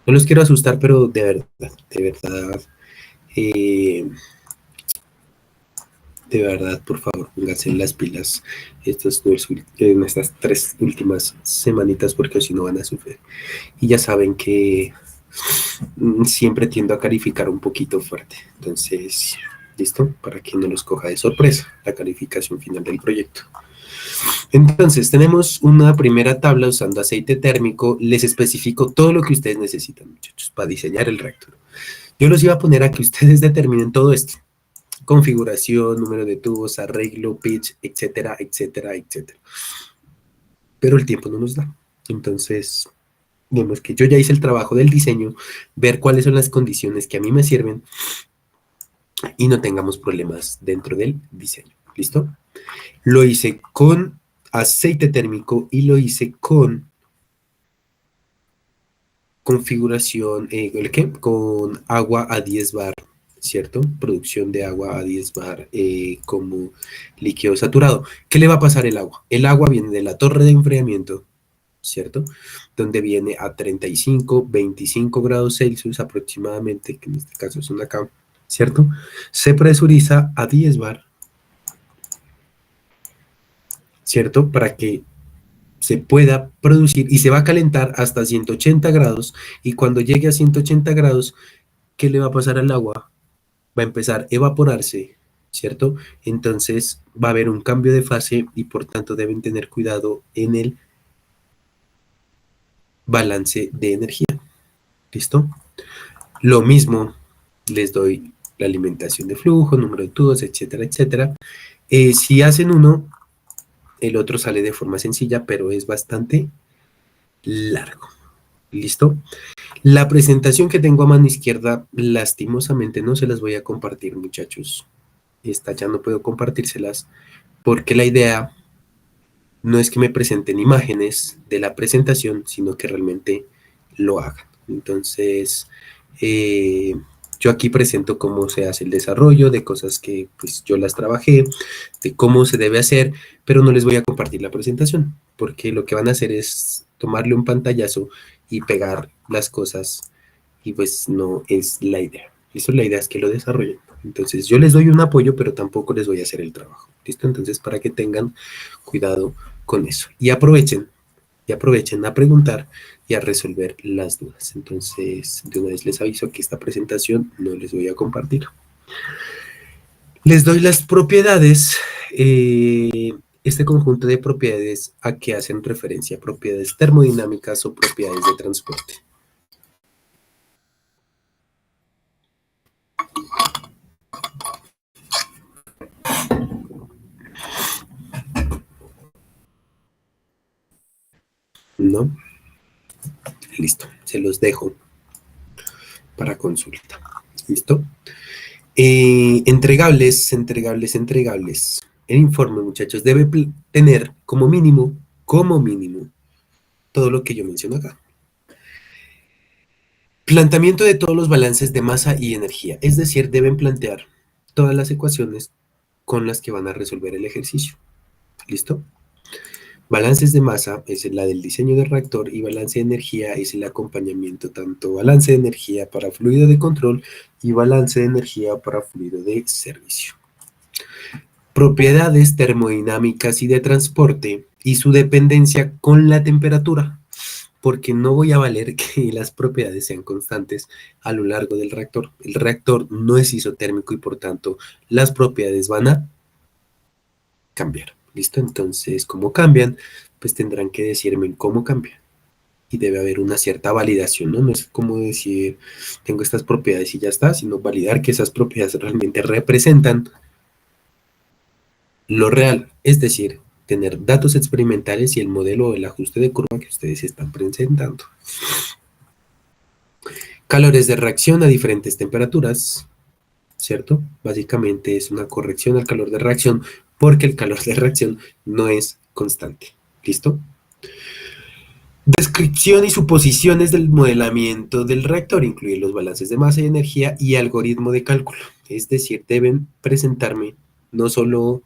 No los quiero asustar, pero eh, de verdad, por favor, pónganse en las pilas en estas 3 últimas semanitas, porque si no van a sufrir. Y ya saben que siempre tiendo a calificar un poquito fuerte. Entonces, ¿listo? Para que no los coja de sorpresa la calificación final del proyecto. Entonces, tenemos una primera tabla usando aceite térmico. Les especifico todo lo que ustedes necesitan, muchachos, para diseñar el reactor. Yo los iba a poner a que ustedes determinen todo esto. Configuración, número de tubos, arreglo, pitch, etcétera, etcétera, etcétera. Pero el tiempo no nos da. Entonces, vemos que yo ya hice el trabajo del diseño, ver cuáles son las condiciones que a mí me sirven y no tengamos problemas dentro del diseño. ¿Listo? Lo hice con aceite térmico y lo hice con configuración, ¿qué? Con agua a 10 bar, ¿cierto? Producción de agua a 10 bar como líquido saturado. ¿Qué le va a pasar el agua? El agua viene de la torre de enfriamiento, ¿cierto? Donde viene a 35, 25 grados Celsius aproximadamente, que en este caso son acá, ¿cierto? Se presuriza a 10 bar, ¿cierto? Para que se pueda producir y se va a calentar hasta 180 grados y cuando llegue a 180 grados, ¿qué le va a pasar al agua? Va a empezar a evaporarse, ¿cierto? Entonces va a haber un cambio de fase y por tanto deben tener cuidado en el balance de energía. ¿Listo? Lo mismo les doy la alimentación de flujo, número de tubos, etcétera, etcétera. Si hacen uno, el otro sale de forma sencilla, pero es bastante largo. ¿Listo? La presentación que tengo a mano izquierda, lastimosamente no se las voy a compartir, muchachos. Esta ya no puedo compartírselas porque la idea no es que me presenten imágenes de la presentación, sino que realmente lo hagan. Entonces, yo aquí presento cómo se hace el desarrollo de cosas que pues yo las trabajé, de cómo se debe hacer, pero no les voy a compartir la presentación, porque lo que van a hacer es tomarle un pantallazo y pegar las cosas y pues no es la idea. Eso la idea es que lo desarrollen. Entonces yo les doy un apoyo, pero tampoco les voy a hacer el trabajo. ¿Listo? Entonces para que tengan cuidado con eso. Y aprovechen a preguntar y a resolver las dudas. Entonces, de una vez les aviso que esta presentación no les voy a compartir. Les doy las propiedades, este conjunto de propiedades a que hacen referencia, propiedades termodinámicas o propiedades de transporte. ¿No? Listo, se los dejo para consulta. ¿Listo? Entregables. El informe, muchachos, debe tener como mínimo, todo lo que yo menciono acá. Planteamiento de todos los balances de masa y energía, es decir, deben plantear todas las ecuaciones con las que van a resolver el ejercicio. ¿Listo? Balances de masa es la del diseño del reactor y balance de energía es el acompañamiento, tanto balance de energía para fluido de control y balance de energía para fluido de servicio. Propiedades termodinámicas y de transporte y su dependencia con la temperatura, porque no voy a valer que las propiedades sean constantes a lo largo del reactor. El reactor no es isotérmico y por tanto las propiedades van a cambiar. ¿Listo? Entonces, ¿cómo cambian? Pues tendrán que decirme cómo cambian. Y debe haber una cierta validación, ¿no? No es como decir, tengo estas propiedades y ya está, sino validar que esas propiedades realmente representan lo real, es decir, tener datos experimentales y el modelo o el ajuste de curva que ustedes están presentando. Calores de reacción a diferentes temperaturas, ¿cierto? Básicamente es una corrección al calor de reacción porque el calor de reacción no es constante. ¿Listo? Descripción y suposiciones del modelamiento del reactor, incluye los balances de masa y energía y algoritmo de cálculo. Es decir, deben presentarme no solo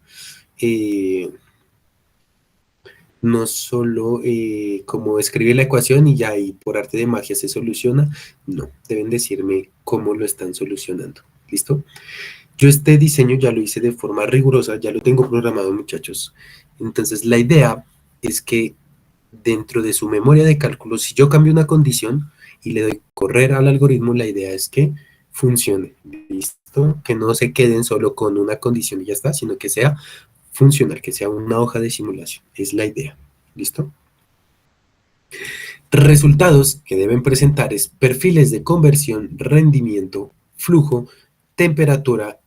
no solo como escribir la ecuación y ya y por arte de magia se soluciona, no, deben decirme cómo lo están solucionando, ¿listo? Yo este diseño ya lo hice de forma rigurosa, ya lo tengo programado, muchachos. Entonces la idea es que dentro de su memoria de cálculo, si yo cambio una condición y le doy correr al algoritmo, la idea es que funcione, ¿listo? Que no se queden solo con una condición y ya está, sino que sea funcional, que sea una hoja de simulación. Es la idea, ¿listo? Resultados que deben presentar es perfiles de conversión, rendimiento, flujo, temperatura,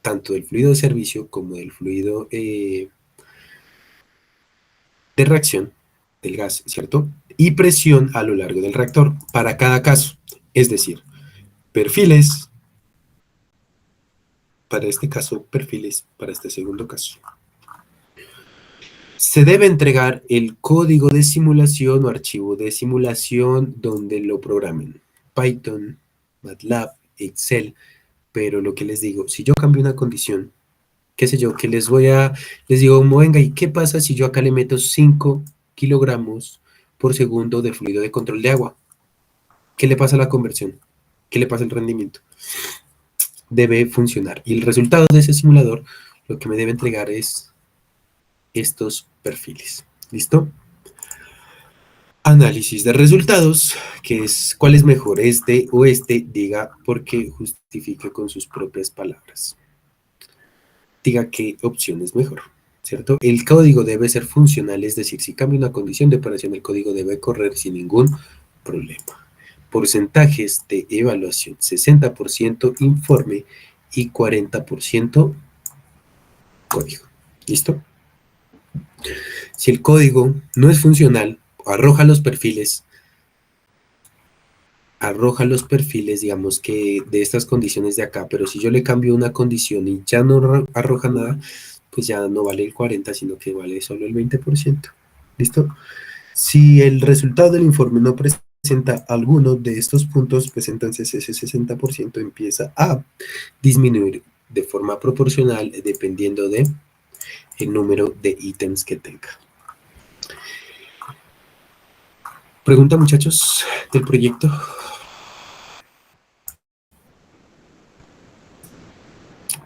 tanto del fluido de servicio como del fluido de reacción del gas, ¿cierto? Y presión a lo largo del reactor para cada caso. Es decir, perfiles para este caso, perfiles para este segundo caso. Se debe entregar el código de simulación o archivo de simulación donde lo programen. Python, MATLAB, Excel, pero lo que les digo, si yo cambio una condición, qué sé yo, que les digo, venga, ¿y qué pasa si yo acá le meto 5 kilogramos por segundo de fluido de control de agua? ¿Qué le pasa a la conversión? ¿Qué le pasa al rendimiento? Debe funcionar. Y el resultado de ese simulador, lo que me debe entregar es estos perfiles. ¿Listo? Análisis de resultados, que es cuál es mejor, este o este, diga porque justifique con sus propias palabras. Diga qué opción es mejor, ¿cierto? El código debe ser funcional, es decir, si cambia una condición de operación, el código debe correr sin ningún problema. Porcentajes de evaluación, 60% informe y 40% código. ¿Listo? Si el código no es funcional, arroja los perfiles, digamos que de estas condiciones de acá, pero si yo le cambio una condición y ya no arroja nada, pues ya no vale el 40, sino que vale solo el 20%. ¿Listo? Si el resultado del informe no presenta alguno de estos puntos, pues entonces ese 60% empieza a disminuir de forma proporcional dependiendo de el número de ítems que tenga. Pregunta, muchachos, del proyecto.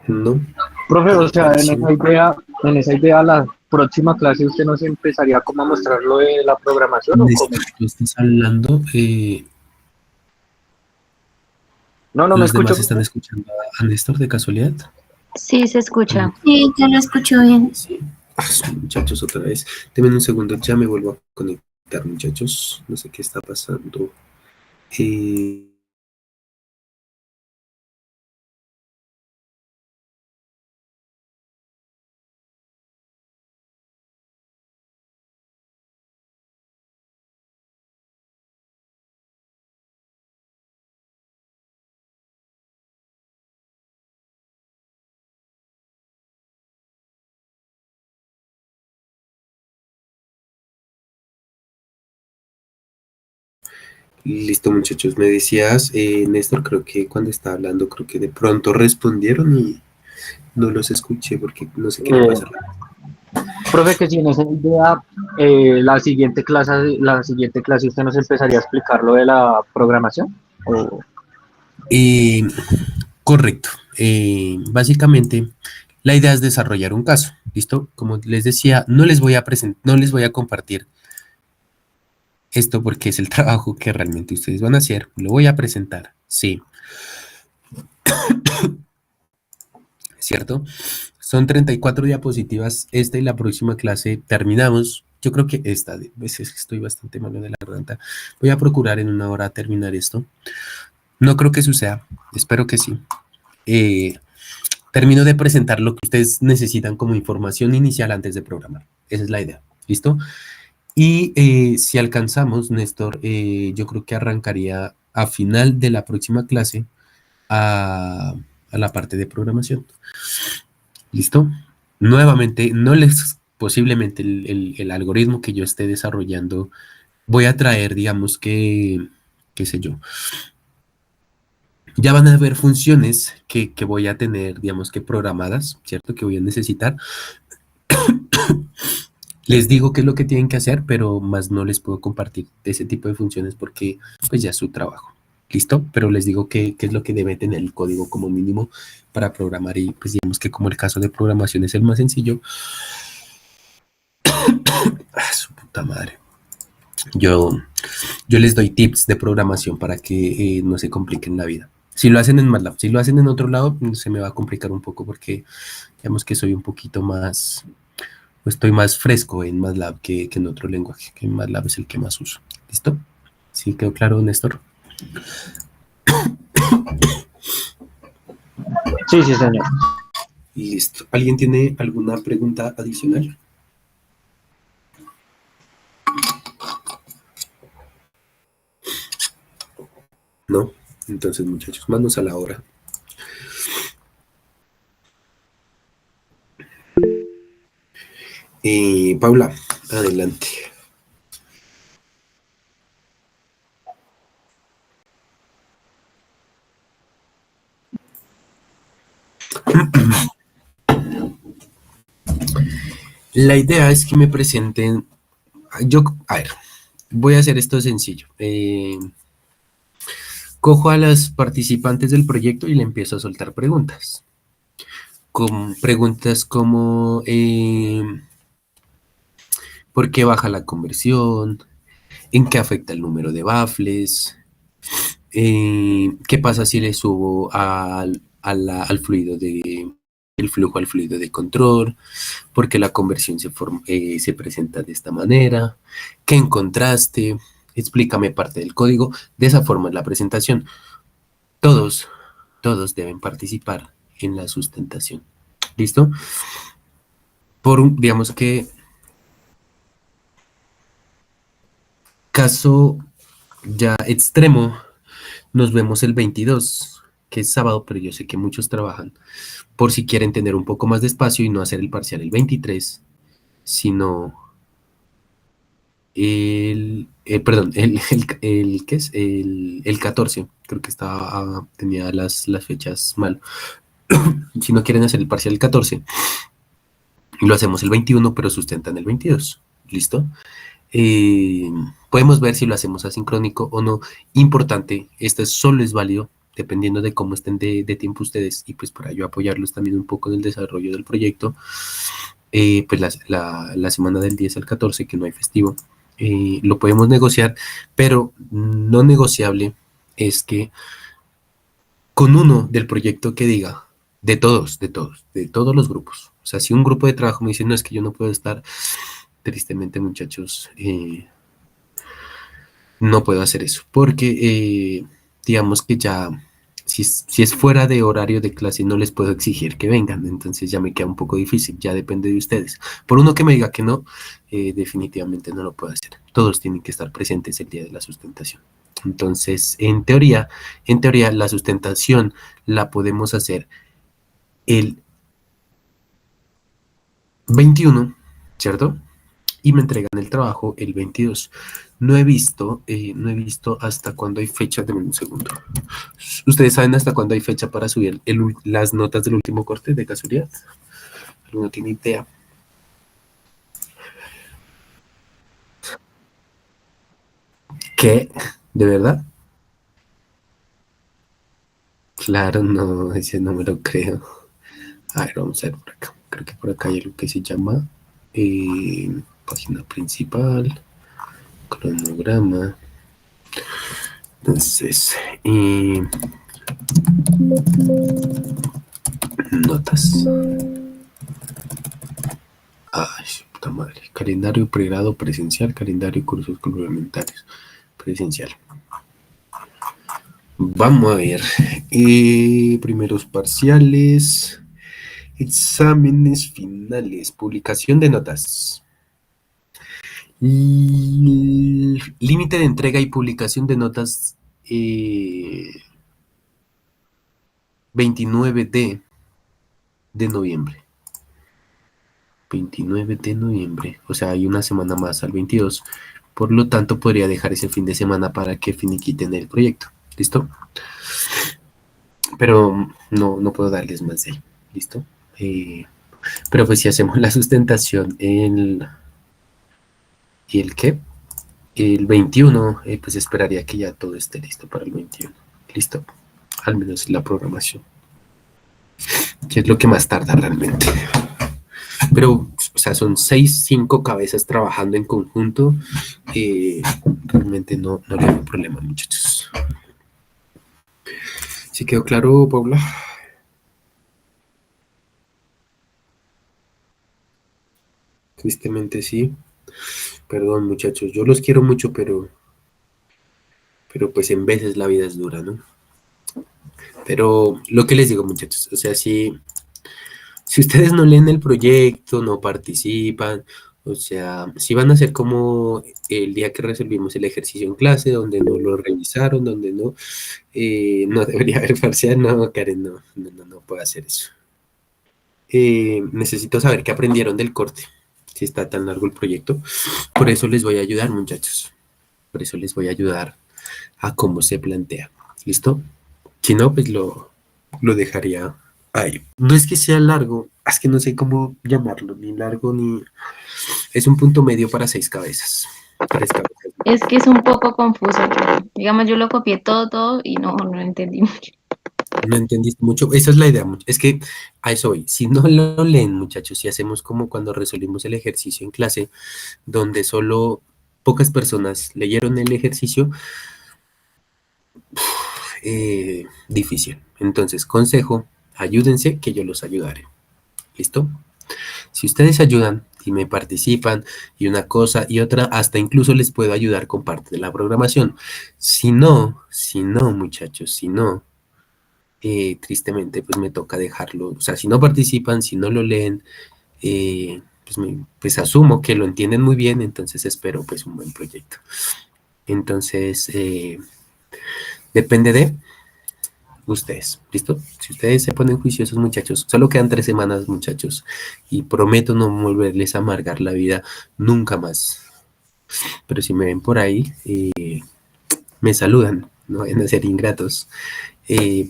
No. Profe, o sea, Apareció. en esa idea, la próxima clase usted nos empezaría como a mostrar lo de la programación o cómo. Néstor, tú estás hablando, No, no me los escucho, demás están profe. escuchando a Néstor de casualidad. Sí, se escucha. Sí, te lo escucho bien. Sí. Muchachos, otra vez. Denme un segundo, ya me vuelvo a conectar, muchachos. No sé qué está pasando. Eh, Listo, muchachos. Me decías, Néstor, creo que cuando estaba hablando, creo que de pronto respondieron y no los escuché porque no sé qué le pasa. Profe, que si en esa idea, la siguiente clase usted nos empezaría a explicar lo de la programación. O, Eh, correcto. Básicamente, la idea es desarrollar un caso. ¿Listo? Como les decía, no les voy a compartir esto porque es el trabajo que realmente ustedes van a hacer. Lo voy a presentar. Sí. ¿Cierto? Son 34 diapositivas. Esta y la próxima clase terminamos. Yo creo que esta, veces estoy bastante malo de la garganta. Voy a procurar en una hora terminar esto. No creo que suceda. Espero que sí. Termino de presentar lo que ustedes necesitan como información inicial antes de programar. Esa es la idea. ¿Listo? Y si alcanzamos, Néstor, yo creo que arrancaría a final de la próxima clase a la parte de programación. ¿Listo? Nuevamente, posiblemente el algoritmo que yo esté desarrollando, voy a traer, digamos que, qué sé yo, ya van a haber funciones que voy a tener, digamos que programadas, ¿cierto? Que voy a necesitar. Les digo qué es lo que tienen que hacer, pero más no les puedo compartir ese tipo de funciones porque pues ya es su trabajo. ¿Listo? Pero les digo qué es lo que debe tener el código como mínimo para programar y pues digamos que como el caso de programación es el más sencillo. Su puta madre. Yo les doy tips de programación para que no se compliquen la vida. Si lo hacen en MATLAB, si lo hacen en otro lado, se me va a complicar un poco porque digamos que soy un poquito más, estoy más fresco en MATLAB que en otro lenguaje, que MATLAB es el que más uso. ¿Listo? ¿Sí quedó claro, Néstor? Sí, sí, señor. Listo. ¿Alguien tiene alguna pregunta adicional? No. Entonces, muchachos, manos a la obra. Paula, adelante. La idea es que me presenten. A ver, voy a hacer esto sencillo. Cojo a las participantes del proyecto y le empiezo a soltar preguntas. Con preguntas como ¿por qué baja la conversión? ¿En qué afecta el número de baffles? ¿Qué pasa si le subo al fluido el flujo al fluido de control? ¿Por qué la conversión se presenta de esta manera? ¿Qué encontraste? Explícame parte del código. De esa forma es la presentación. Todos deben participar en la sustentación. ¿Listo? Digamos que caso ya extremo, nos vemos el 22, que es sábado, pero yo sé que muchos trabajan, por si quieren tener un poco más de espacio y no hacer el parcial el 23, sino perdón, ¿qué es? El 14, creo que tenía las fechas mal. Si no quieren hacer el parcial el 14, lo hacemos el 21, pero sustentan el 22. ¿Listo? Podemos ver si lo hacemos asincrónico o no. Importante, esto solo es válido dependiendo de cómo estén de tiempo ustedes y pues para yo apoyarlos también un poco en el desarrollo del proyecto. Pues la semana del 10 al 14, que no hay festivo, lo podemos negociar, pero no negociable es que con uno del proyecto que diga, de todos los grupos. O sea, si un grupo de trabajo me dice, no, es que yo no puedo estar, tristemente, muchachos, no puedo hacer eso, porque digamos que ya, si es fuera de horario de clase, no les puedo exigir que vengan, entonces ya me queda un poco difícil, ya depende de ustedes. Por uno que me diga que no, definitivamente no lo puedo hacer. Todos tienen que estar presentes el día de la sustentación. Entonces, en teoría, la sustentación la podemos hacer el 21, ¿cierto? Y me entregan el trabajo el 22. No he visto hasta cuándo hay fecha. Denme un segundo. ¿Ustedes saben hasta cuándo hay fecha para subir las notas del último corte de casualidad? ¿Alguno tiene idea? ¿Qué? ¿De verdad? Claro, no, ese no me lo creo. A ver, vamos a ver por acá. Creo que por acá hay algo que se llama página principal, cronograma. Entonces, notas. Ay, puta madre. Calendario pregrado presencial, calendario cursos complementarios presencial. Vamos a ver. Primeros parciales. Exámenes finales. Publicación de notas. Límite de entrega y publicación de notas 29 de noviembre. 29 de noviembre. O sea, hay una semana más al 22. Por lo tanto, podría dejar ese fin de semana para que finiquiten el proyecto. ¿Listo? Pero no puedo darles más de ahí. ¿Listo? Pero pues si hacemos la sustentación ¿Y el qué? El 21, pues esperaría que ya todo esté listo para el 21. Listo, al menos la programación, que es lo que más tarda realmente. Pero, o sea, son 6, 5 cabezas trabajando en conjunto. Realmente no le veo problema, muchachos. ¿Sí quedó claro, Paula? Tristemente sí. Perdón, muchachos, yo los quiero mucho, pero pues en veces la vida es dura, ¿no? Pero lo que les digo, muchachos, o sea, si ustedes no leen el proyecto, no participan, o sea, si van a hacer como el día que resolvimos el ejercicio en clase, donde no lo revisaron, donde no debería haber parcial, no, Karen, no puedo hacer eso. Necesito saber qué aprendieron del corte, si está tan largo el proyecto. Por eso les voy a ayudar, muchachos. Por eso les voy a ayudar a cómo se plantea. ¿Listo? Si no, pues lo dejaría ahí. No es que sea largo, es que no sé cómo llamarlo, ni largo ni... Es un punto medio para 6 cabezas. 3 cabezas. Es que es un poco confuso. Digamos, yo lo copié todo y no entendí mucho. No entendiste mucho. Esa es la idea. Es que a eso voy. Si no lo leen, muchachos, si hacemos como cuando resolvimos el ejercicio en clase, donde solo pocas personas leyeron el ejercicio, difícil. Entonces, consejo, ayúdense que yo los ayudaré. ¿Listo? Si ustedes ayudan y me participan y una cosa y otra, hasta incluso les puedo ayudar con parte de la programación. Si no, muchachos, si no, tristemente pues me toca dejarlo. O sea, si no participan, si no lo leen, pues asumo que lo entienden muy bien, entonces espero pues un buen proyecto. Entonces, depende de ustedes, ¿listo? Si ustedes se ponen juiciosos, muchachos, solo quedan 3 semanas, muchachos, y prometo no volverles a amargar la vida nunca más. Pero si me ven por ahí, me saludan, no vayan a ser ingratos.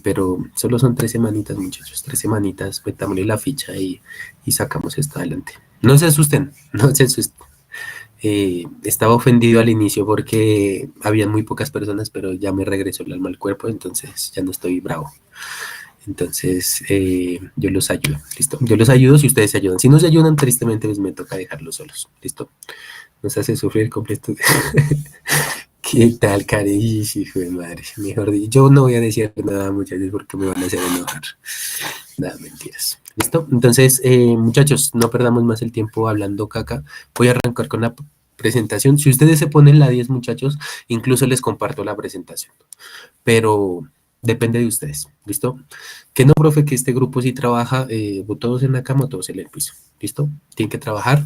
Pero solo son 3 semanitas, muchachos, 3 semanitas, metámosle la ficha y sacamos esto adelante. No se asusten, no se asusten. Estaba ofendido al inicio porque había muy pocas personas, pero ya me regresó el alma al cuerpo, entonces ya no estoy bravo. Entonces, yo los ayudo, ¿listo? Yo los ayudo si ustedes se ayudan. Si no se ayudan, tristemente, pues me toca dejarlos solos, ¿listo? Nos hace sufrir completo. ¿Qué tal, Karen? Hijo de madre, mejor dicho. Yo no voy a decir nada, muchachos, porque me van a hacer enojar. Nada, mentiras. ¿Listo? Entonces, muchachos, no perdamos más el tiempo hablando caca. Voy a arrancar con la presentación. Si ustedes se ponen la 10, muchachos, incluso les comparto la presentación. Pero depende de ustedes. ¿Listo? Que no, profe, que este grupo sí trabaja, todos en la cama, todos en el piso. ¿Listo? Tienen que trabajar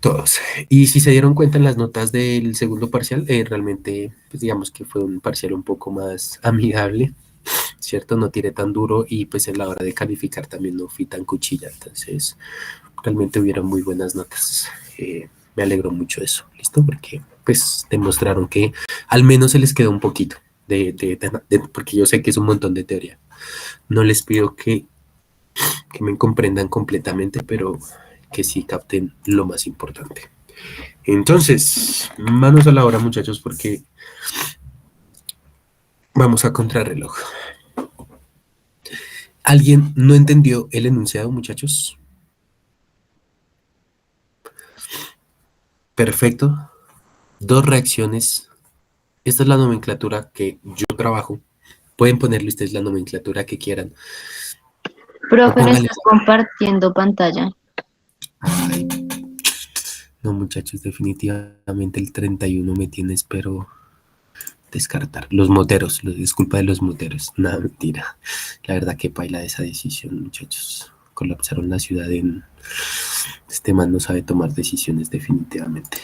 todos. Y si se dieron cuenta en las notas del segundo parcial, realmente, pues digamos que fue un parcial un poco más amigable, ¿cierto? No tiré tan duro y pues en la hora de calificar también no fui tan cuchilla, entonces realmente hubieron muy buenas notas. Me alegró mucho eso, ¿listo? Porque pues demostraron que al menos se les quedó un poquito, porque yo sé que es un montón de teoría. No les pido que me comprendan completamente, pero que sí capten lo más importante. Entonces, manos a la obra, muchachos, porque vamos a contrarreloj. ¿Alguien no entendió el enunciado, muchachos? Perfecto. 2 reacciones. Esta es la nomenclatura que yo trabajo. Pueden ponerle ustedes la nomenclatura que quieran. O Profe, le pónganle. estás compartiendo pantalla. Ay, no, muchachos, definitivamente el 31 me tiene, espero descartar. Los moteros, disculpa de los moteros. Nada, mentira. La verdad que paila esa decisión, muchachos. Colapsaron la ciudad en... Este man no sabe tomar decisiones definitivamente.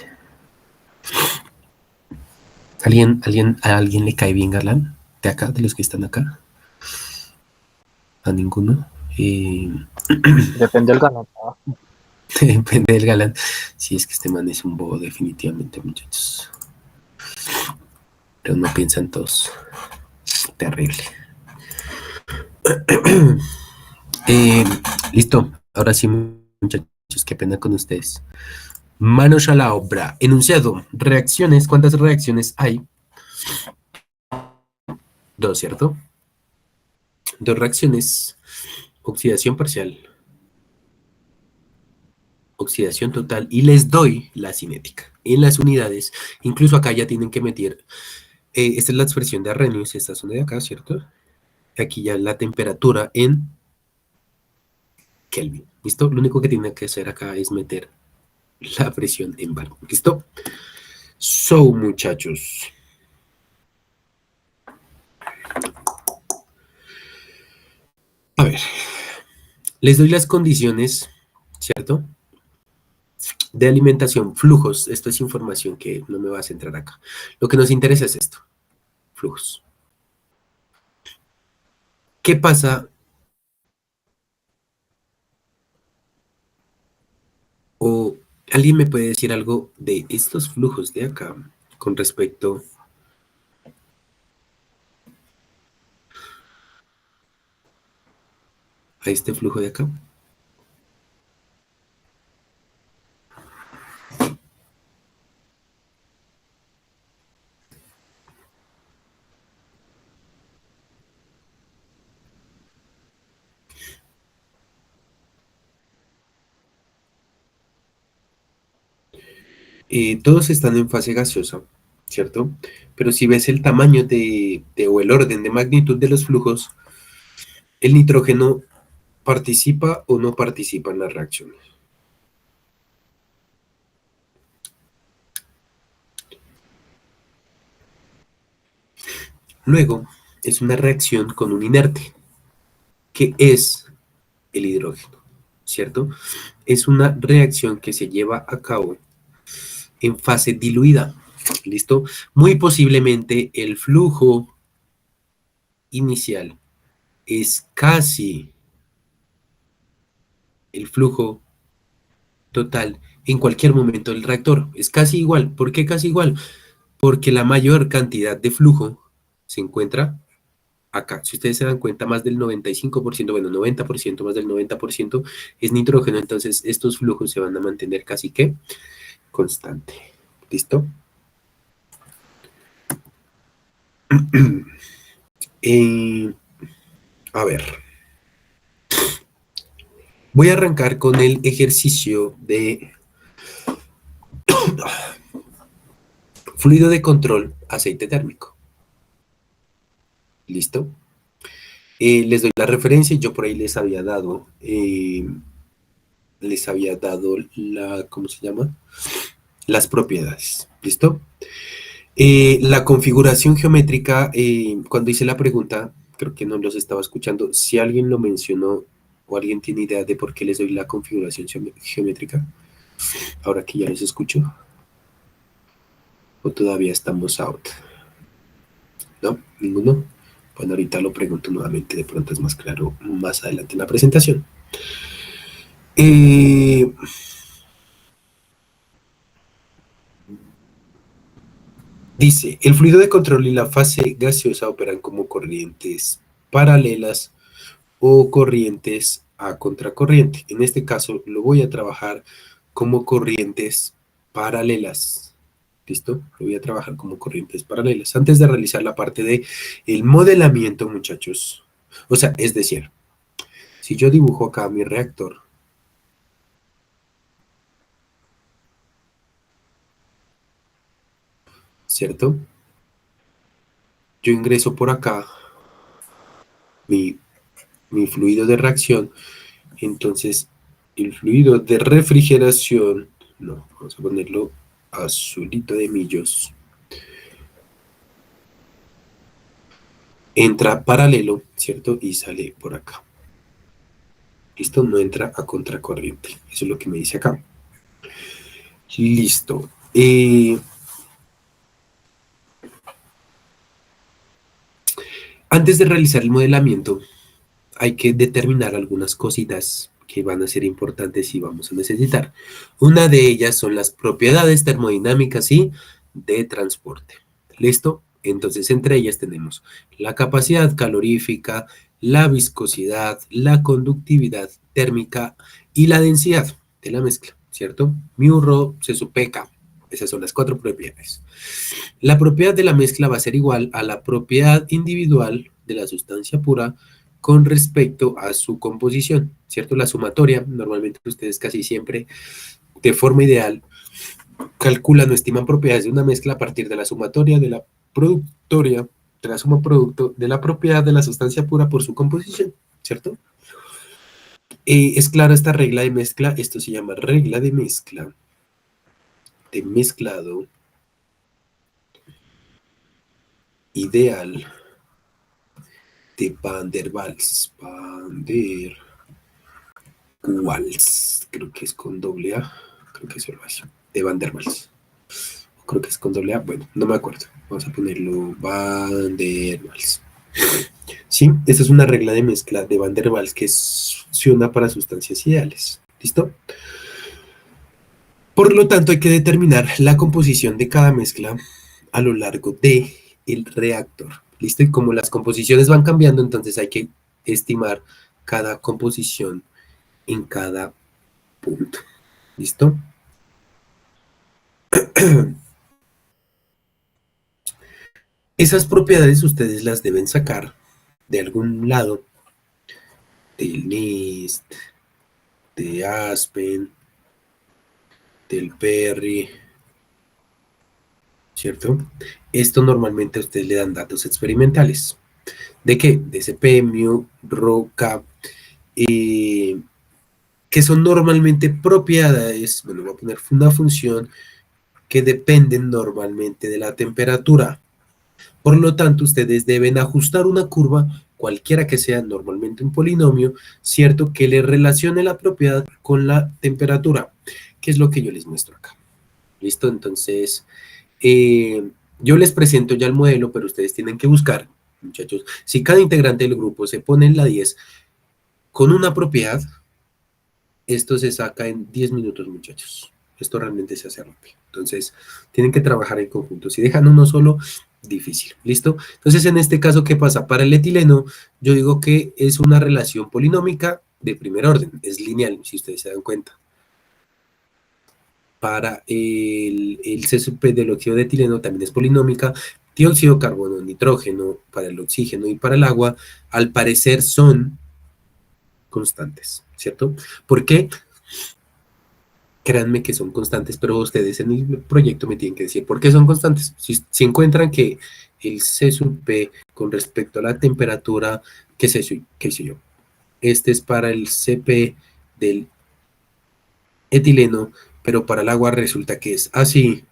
¿A alguien le cae bien Galán? ¿De acá? ¿De los que están acá? ¿A ninguno? Depende del ganador. Depende del Galán. Sí, es que este man es un bobo definitivamente, muchachos. Pero no piensan todos. Terrible. Listo. Ahora sí, muchachos, qué pena con ustedes. Manos a la obra. Enunciado. Reacciones. ¿Cuántas reacciones hay? 2, ¿cierto? 2 reacciones. Oxidación parcial. Oxidación total. Y les doy la cinética. En las unidades. Incluso acá ya tienen que meter. Esta es la expresión de Arrhenius. Esta zona de acá, ¿cierto? Aquí ya la temperatura en Kelvin. ¿Listo? Lo único que tienen que hacer acá es meter la presión en bar. ¿Listo? So, muchachos. A ver. Les doy las condiciones, ¿cierto? De alimentación, flujos. Esto es información que no me va a centrar acá. Lo que nos interesa es esto. Flujos. ¿Qué pasa? O alguien me puede decir algo de estos flujos de acá con respecto a este flujo de acá. Todos están en fase gaseosa, ¿cierto? Pero si ves el tamaño o el orden de magnitud de los flujos, el nitrógeno participa o no participa en las reacciones. Luego, es una reacción con un inerte, que es el hidrógeno, ¿cierto? Es una reacción que se lleva a cabo en fase diluida, ¿listo? Muy posiblemente el flujo inicial es casi el flujo total en cualquier momento del reactor. Es casi igual. ¿Por qué casi igual? Porque la mayor cantidad de flujo se encuentra acá. Si ustedes se dan cuenta, más del 95%, bueno, 90%, más del 90% es nitrógeno. Entonces, estos flujos se van a mantener casi que constante. ¿Listo? A ver. Voy a arrancar con el ejercicio de fluido de control, aceite térmico. ¿Listo? Les doy la referencia y yo por ahí les había dado la, ¿cómo se llama? Las propiedades. ¿Listo? La configuración geométrica, cuando hice la pregunta, creo que no los estaba escuchando. Si alguien lo mencionó o alguien tiene idea de por qué les doy la configuración geométrica, ahora que ya los escucho, o todavía estamos out. ¿No? ¿Ninguno? Bueno, ahorita lo pregunto nuevamente, de pronto es más claro más adelante en la presentación. Dice, el fluido de control y la fase gaseosa operan como corrientes paralelas o corrientes a contracorriente. En este caso lo voy a trabajar como corrientes paralelas. ¿Listo? Lo voy a trabajar como corrientes paralelas. Antes de realizar la parte de el modelamiento, muchachos. O sea, es decir, si yo dibujo acá mi reactor, ¿cierto? Yo ingreso por acá mi fluido de reacción, entonces el fluido de refrigeración, no, vamos a ponerlo azulito de millos, entra paralelo, ¿cierto? Y sale por acá. ¿Listo? No entra a contracorriente. Eso es lo que me dice acá. Listo. Antes de realizar el modelamiento, hay que determinar algunas cositas que van a ser importantes y vamos a necesitar. Una de ellas son las propiedades termodinámicas y de transporte. ¿Listo? Entonces, entre ellas tenemos la capacidad calorífica, la viscosidad, la conductividad térmica y la densidad de la mezcla. ¿cierto? Mu, rho, C sub P, K. Esas son las 4 propiedades. La propiedad de la mezcla va a ser igual a la propiedad individual de la sustancia pura con respecto a su composición, ¿cierto? La sumatoria, normalmente ustedes casi siempre, de forma ideal, calculan o estiman propiedades de una mezcla a partir de la sumatoria de la productoria, de la suma producto de la propiedad de la sustancia pura por su composición, ¿cierto? Es clara esta regla de mezcla, esto se llama regla de mezcla, de mezclado ideal de Van der Waals. Van der Waals, creo que es con doble A, creo que es solo así, de Van der Waals. Creo que es con doble A, bueno, no me acuerdo. Vamos a ponerlo Van der Waals. Sí, esta es una regla de mezcla de Van der Waals que funciona para sustancias ideales. ¿Listo? Por lo tanto, hay que determinar la composición de cada mezcla a lo largo del reactor. ¿Listo? Y como las composiciones van cambiando, entonces hay que estimar cada composición en cada punto. ¿Listo? Esas propiedades ustedes las deben sacar de algún lado, del NIST, de Aspen, del Perry, ¿cierto? Esto normalmente a ustedes le dan datos experimentales. ¿De qué? De SP, mu, rho, K, que son normalmente propiedades, bueno, voy a poner una función que dependen normalmente de la temperatura. Por lo tanto, ustedes deben ajustar una curva, cualquiera que sea, normalmente un polinomio, ¿cierto? Que le relacione la propiedad con la temperatura, que es lo que yo les muestro acá. ¿Listo? Entonces, yo les presento ya el modelo, pero ustedes tienen que buscar, muchachos, si cada integrante del grupo se pone en la 10 con una propiedad, esto se saca en 10 minutos, muchachos. Esto realmente se hace rápido. Entonces, tienen que trabajar en conjunto. Si dejan uno solo, difícil. ¿Listo? Entonces, en este caso, ¿qué pasa? Para el etileno, yo digo que es una relación polinómica de primer orden. Es lineal, si ustedes se dan cuenta. Para el C del óxido de etileno también es polinómica. Dióxido de carbono, nitrógeno, para el oxígeno y para el agua, al parecer son constantes, ¿cierto? ¿Por qué? Créanme que son constantes, pero ustedes en el proyecto me tienen que decir por qué son constantes. Si encuentran que el C sub P con respecto a la temperatura, qué sé yo, este es para el CP del etileno, pero para el agua resulta que es así,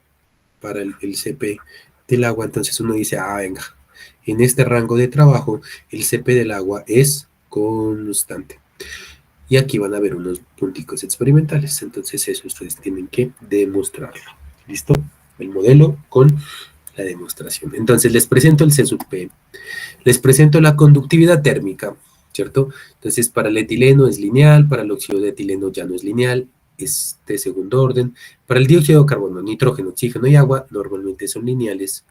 para el CP del agua, entonces uno dice, ah, venga, en este rango de trabajo, el CP del agua es constante. Y aquí van a ver unos punticos experimentales, entonces eso ustedes tienen que demostrarlo. ¿Listo? El modelo con la demostración. Entonces les presento el C sub P, les presento la conductividad térmica, ¿cierto? Entonces para el etileno es lineal, para el óxido de etileno ya no es lineal, es de segundo orden. Para el dióxido de carbono, nitrógeno, oxígeno y agua normalmente son lineales.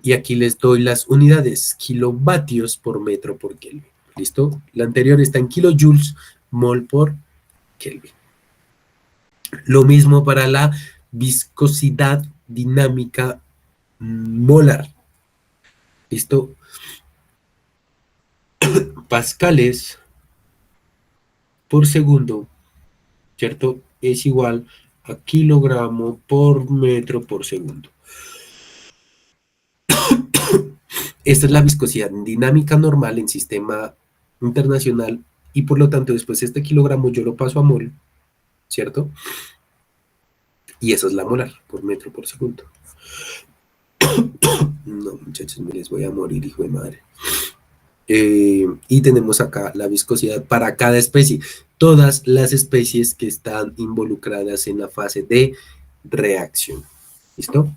Y aquí les doy las unidades, kilovatios por metro por Kelvin. ¿Listo? La anterior está en kilojoules mol por Kelvin. Lo mismo para la viscosidad dinámica molar. ¿Listo? Pascales por segundo, ¿cierto? Es igual a kilogramo por metro por segundo. Esta es la viscosidad dinámica normal en sistema internacional y por lo tanto después este kilogramo yo lo paso a mol, ¿cierto? Y eso es la molar por metro por segundo. No, muchachos, me les voy a morir, hijo de madre. Y tenemos acá la viscosidad para cada especie. Todas las especies que están involucradas en la fase de reacción. ¿Listo?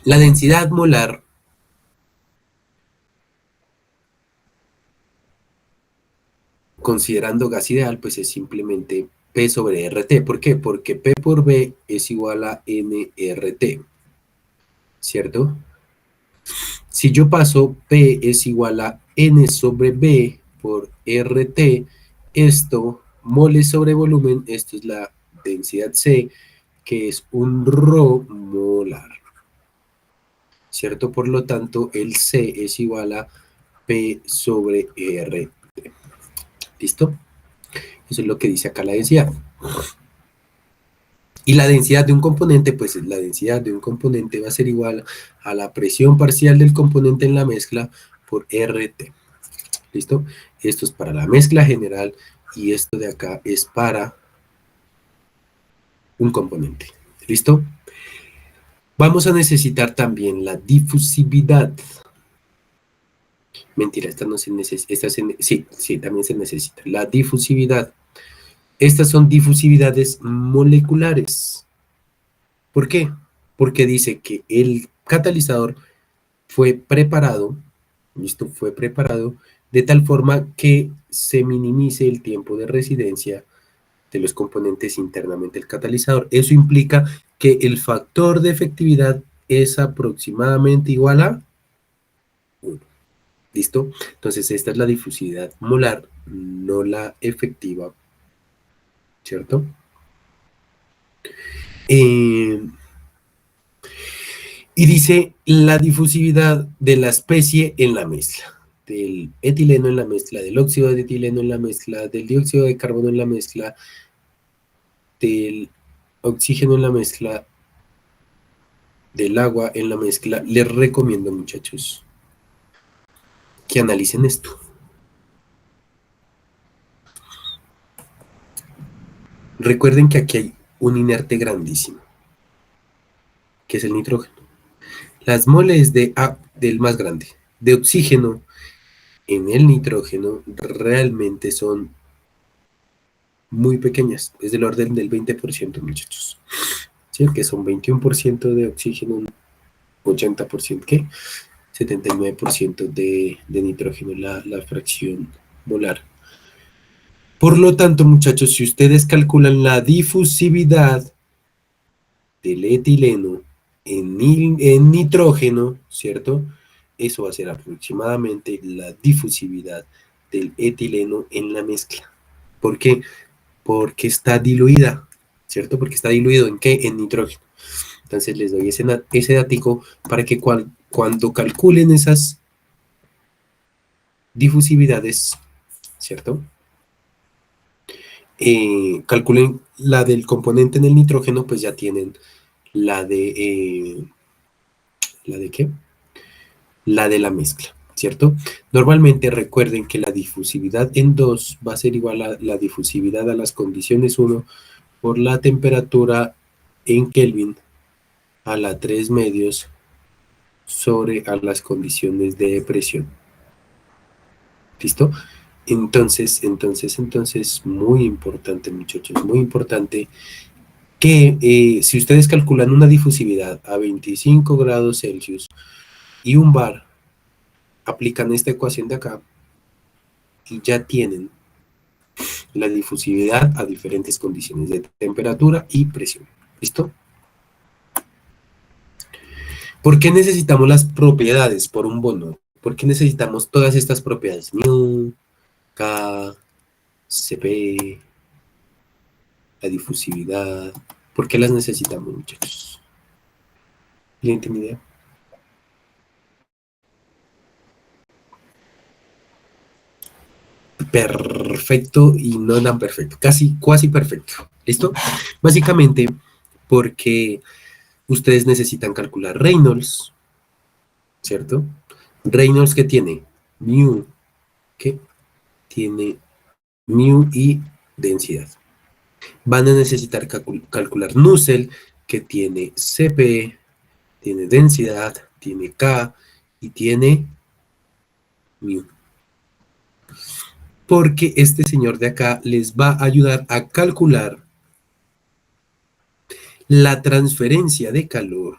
La densidad molar considerando gas ideal, pues es simplemente P sobre RT. ¿Por qué? Porque P por B es igual a nRT, ¿cierto? Si yo paso P es igual a N sobre B por RT, esto moles sobre volumen, esto es la densidad C, que es un rho molar, ¿cierto? Por lo tanto, el C es igual a P sobre R. ¿Listo? Eso es lo que dice acá la densidad. Y la densidad de un componente, pues la densidad de un componente va a ser igual a la presión parcial del componente en la mezcla por RT. ¿Listo? Esto es para la mezcla general y esto de acá es para un componente. ¿Listo? Vamos a necesitar también la difusividad. Mentira, esta no se necesita. Sí, también se necesita. La difusividad. Estas son difusividades moleculares. ¿Por qué? Porque dice que el catalizador fue preparado, ¿listo? Fue preparado de tal forma que se minimice el tiempo de residencia de los componentes internamente del catalizador. Eso implica que el factor de efectividad es aproximadamente igual a 1. ¿Listo? Entonces esta es la difusividad molar, no la efectiva, ¿cierto? Y dice la difusividad de la especie en la mezcla, del etileno en la mezcla, del óxido de etileno en la mezcla, del dióxido de carbono en la mezcla, del oxígeno en la mezcla, del agua en la mezcla. Les recomiendo, muchachos, que analicen esto. Recuerden que aquí hay un inerte grandísimo, que es el nitrógeno. Las moles del más grande, de oxígeno en el nitrógeno, realmente son muy pequeñas, es del orden del 20%, muchachos. ¿Sí? Que son 21% de oxígeno, 80%, ¿qué? 79% de nitrógeno, la fracción molar. Por lo tanto, muchachos, si ustedes calculan la difusividad del etileno en nitrógeno, ¿cierto? Eso va a ser aproximadamente la difusividad del etileno en la mezcla. ¿Por qué? Porque está diluida, ¿cierto? Porque está diluido ¿en qué? En nitrógeno. Entonces les doy ese datico para que cuando calculen esas difusividades, ¿cierto? Calculen la del componente en el nitrógeno, pues ya tienen la de ¿la de qué? La de la mezcla, ¿cierto? Normalmente recuerden que la difusividad en 2 va a ser igual a la difusividad a las condiciones 1 por la temperatura en Kelvin a la 3 medios sobre a las condiciones de presión. ¿Listo? Entonces, muy importante, muchachos, muy importante que si ustedes calculan una difusividad a 25 grados Celsius y un bar, aplican esta ecuación de acá y ya tienen la difusividad a diferentes condiciones de temperatura y presión. ¿Listo? ¿Por qué necesitamos las propiedades por un bono? ¿Por qué necesitamos todas estas propiedades? μ, K, Cp, la difusividad. ¿Por qué las necesitamos, muchachos? ¿Alguien tiene idea? Perfecto y no tan perfecto, casi perfecto. ¿Listo? Básicamente porque ustedes necesitan calcular Reynolds, ¿cierto? Reynolds, ¿qué tiene? Mu, ¿qué? Tiene mu y densidad. Van a necesitar calcular Nusselt, que tiene Cp, tiene densidad, tiene K y tiene mu. Porque este señor de acá les va a ayudar a calcular la transferencia de calor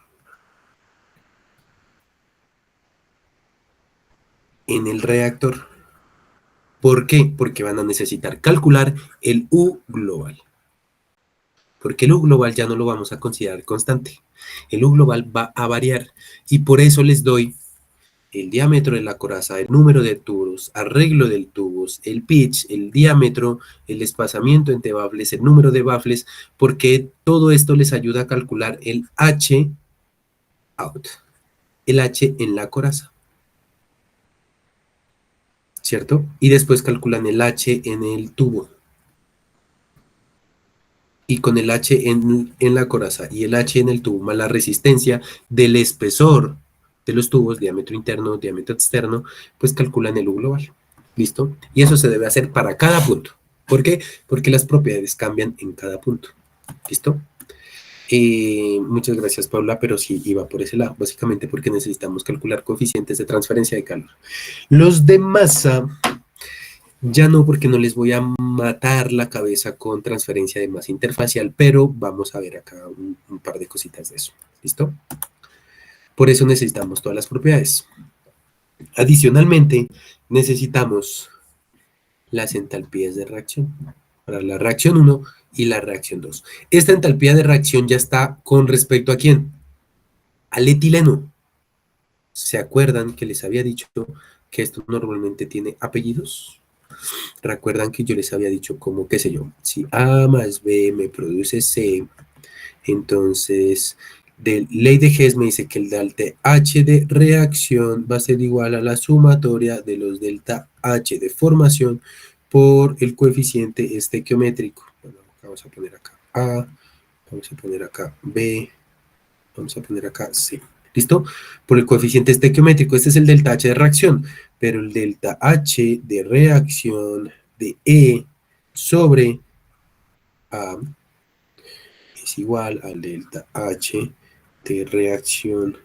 en el reactor. ¿Por qué? Porque van a necesitar calcular el U global. Porque el U global ya no lo vamos a considerar constante. El U global va a variar y por eso les doy el diámetro de la coraza, el número de tubos, arreglo del tubos, el pitch, el diámetro, el desplazamiento entre baffles, el número de baffles, porque todo esto les ayuda a calcular el H out, el H en la coraza, ¿cierto? Y después calculan el H en el tubo. Y con el H en la coraza y el H en el tubo más la resistencia del espesor de los tubos, diámetro interno, diámetro externo, pues calculan el U global. ¿Listo? Y eso se debe hacer para cada punto. ¿Por qué? Porque las propiedades cambian en cada punto. ¿Listo? Muchas gracias, Paula, pero sí iba por ese lado, básicamente porque necesitamos calcular coeficientes de transferencia de calor. Los de masa, ya no, porque no les voy a matar la cabeza con transferencia de masa interfacial, pero vamos a ver acá un par de cositas de eso. ¿Listo? Por eso necesitamos todas las propiedades. Adicionalmente, necesitamos las entalpías de reacción para la reacción 1 y la reacción 2. Esta entalpía de reacción ya está con respecto a ¿quién? Al etileno. ¿Se acuerdan que les había dicho que esto normalmente tiene apellidos? Recuerdan que yo les había dicho como, qué sé yo, si A más B me produce C, entonces de ley de Hess me dice que el delta H de reacción va a ser igual a la sumatoria de los delta H de formación por el coeficiente estequiométrico. Bueno, vamos a poner acá A, vamos a poner acá B, vamos a poner acá C. ¿Listo? Por el coeficiente estequiométrico, este es el delta H de reacción, pero el delta H de reacción de E sobre A es igual al delta H de reacción.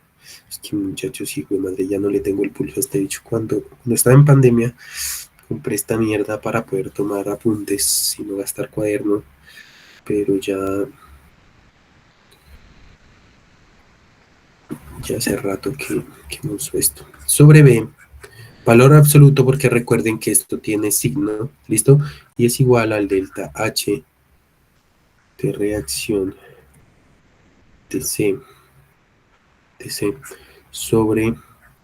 Es que muchachos, hijo de madre, ya no le tengo el pulso a este dicho. Cuando estaba en pandemia, compré esta mierda para poder tomar apuntes y no gastar cuaderno, pero ya hace rato que no uso esto. Sobre B, valor absoluto, porque recuerden que esto tiene signo, ¿listo? Y es igual al delta H de reacción de C sobre,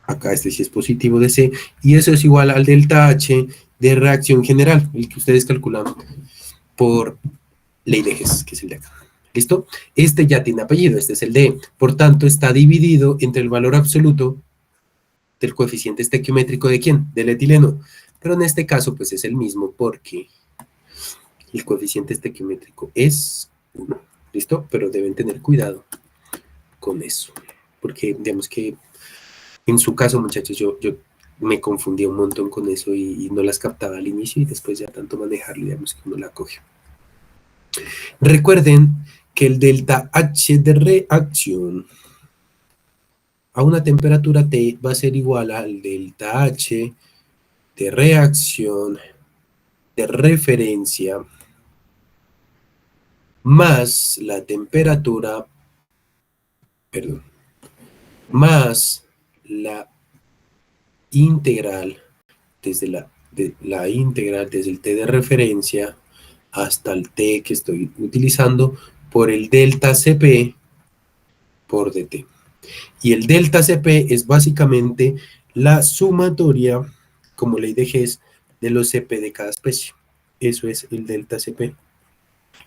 acá este sí es positivo de C, y eso es igual al delta H de reacción general, el que ustedes calculan por ley de Hess, que es el de acá. ¿Listo? Este ya tiene apellido, este es el D, por tanto está dividido entre el valor absoluto del coeficiente estequiométrico de ¿quién? Del etileno, pero en este caso pues es el mismo porque el coeficiente estequiométrico es 1, ¿listo? Pero deben tener cuidado con eso, porque digamos que en su caso, muchachos, yo me confundí un montón con eso y no las captaba al inicio y después ya tanto manejarlo, digamos que uno la coge. Recuerden que el delta H de reacción a una temperatura T va a ser igual al delta H de reacción de referencia más la temperatura, perdón, más la integral desde la integral desde el T de referencia hasta el T que estoy utilizando por el delta Cp por dt. Y el delta Cp es básicamente la sumatoria, como ley de Hess, de los Cp de cada especie. Eso es el delta Cp.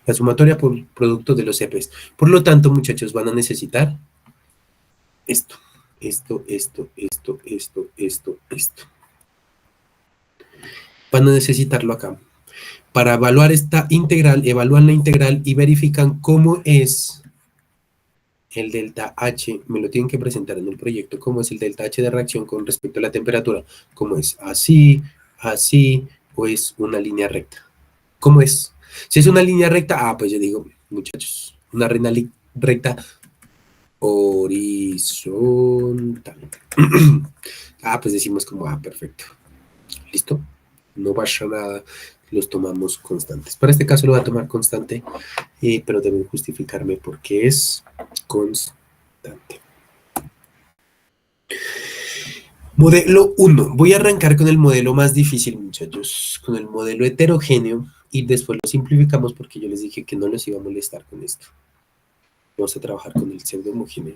La sumatoria por producto de los Cp's. Por lo tanto, muchachos, van a necesitar esto. Van a necesitarlo acá. Para evaluar esta integral, evalúan la integral y verifican cómo es el delta H, me lo tienen que presentar en el proyecto, cómo es el delta H de reacción con respecto a la temperatura, cómo es así, así, o es una línea recta. ¿Cómo es? Si es una línea recta, pues yo digo, muchachos, una recta horizontal. Pues decimos como, perfecto. ¿Listo? No pasa nada, los tomamos constantes. Para este caso lo voy a tomar constante, pero deben justificarme porque es constante. Modelo 1. Voy a arrancar con el modelo más difícil, muchachos, con el modelo heterogéneo, y después lo simplificamos porque yo les dije que no les iba a molestar con esto. Vamos a trabajar con el pseudo homogéneo.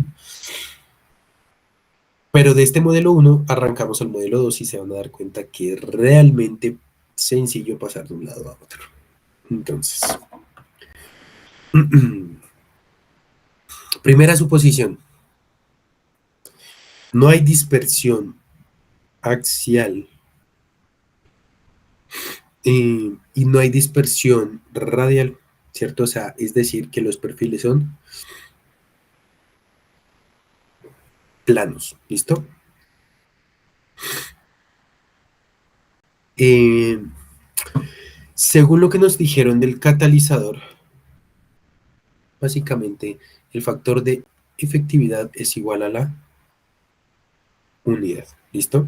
Pero de este modelo 1 arrancamos al modelo 2 y se van a dar cuenta que es realmente sencillo pasar de un lado a otro. Entonces, primera suposición. No hay dispersión axial y no hay dispersión radial, ¿cierto? O sea, es decir, que los perfiles son planos, ¿listo? Según lo que nos dijeron del catalizador, básicamente el factor de efectividad es igual a la unidad, ¿listo?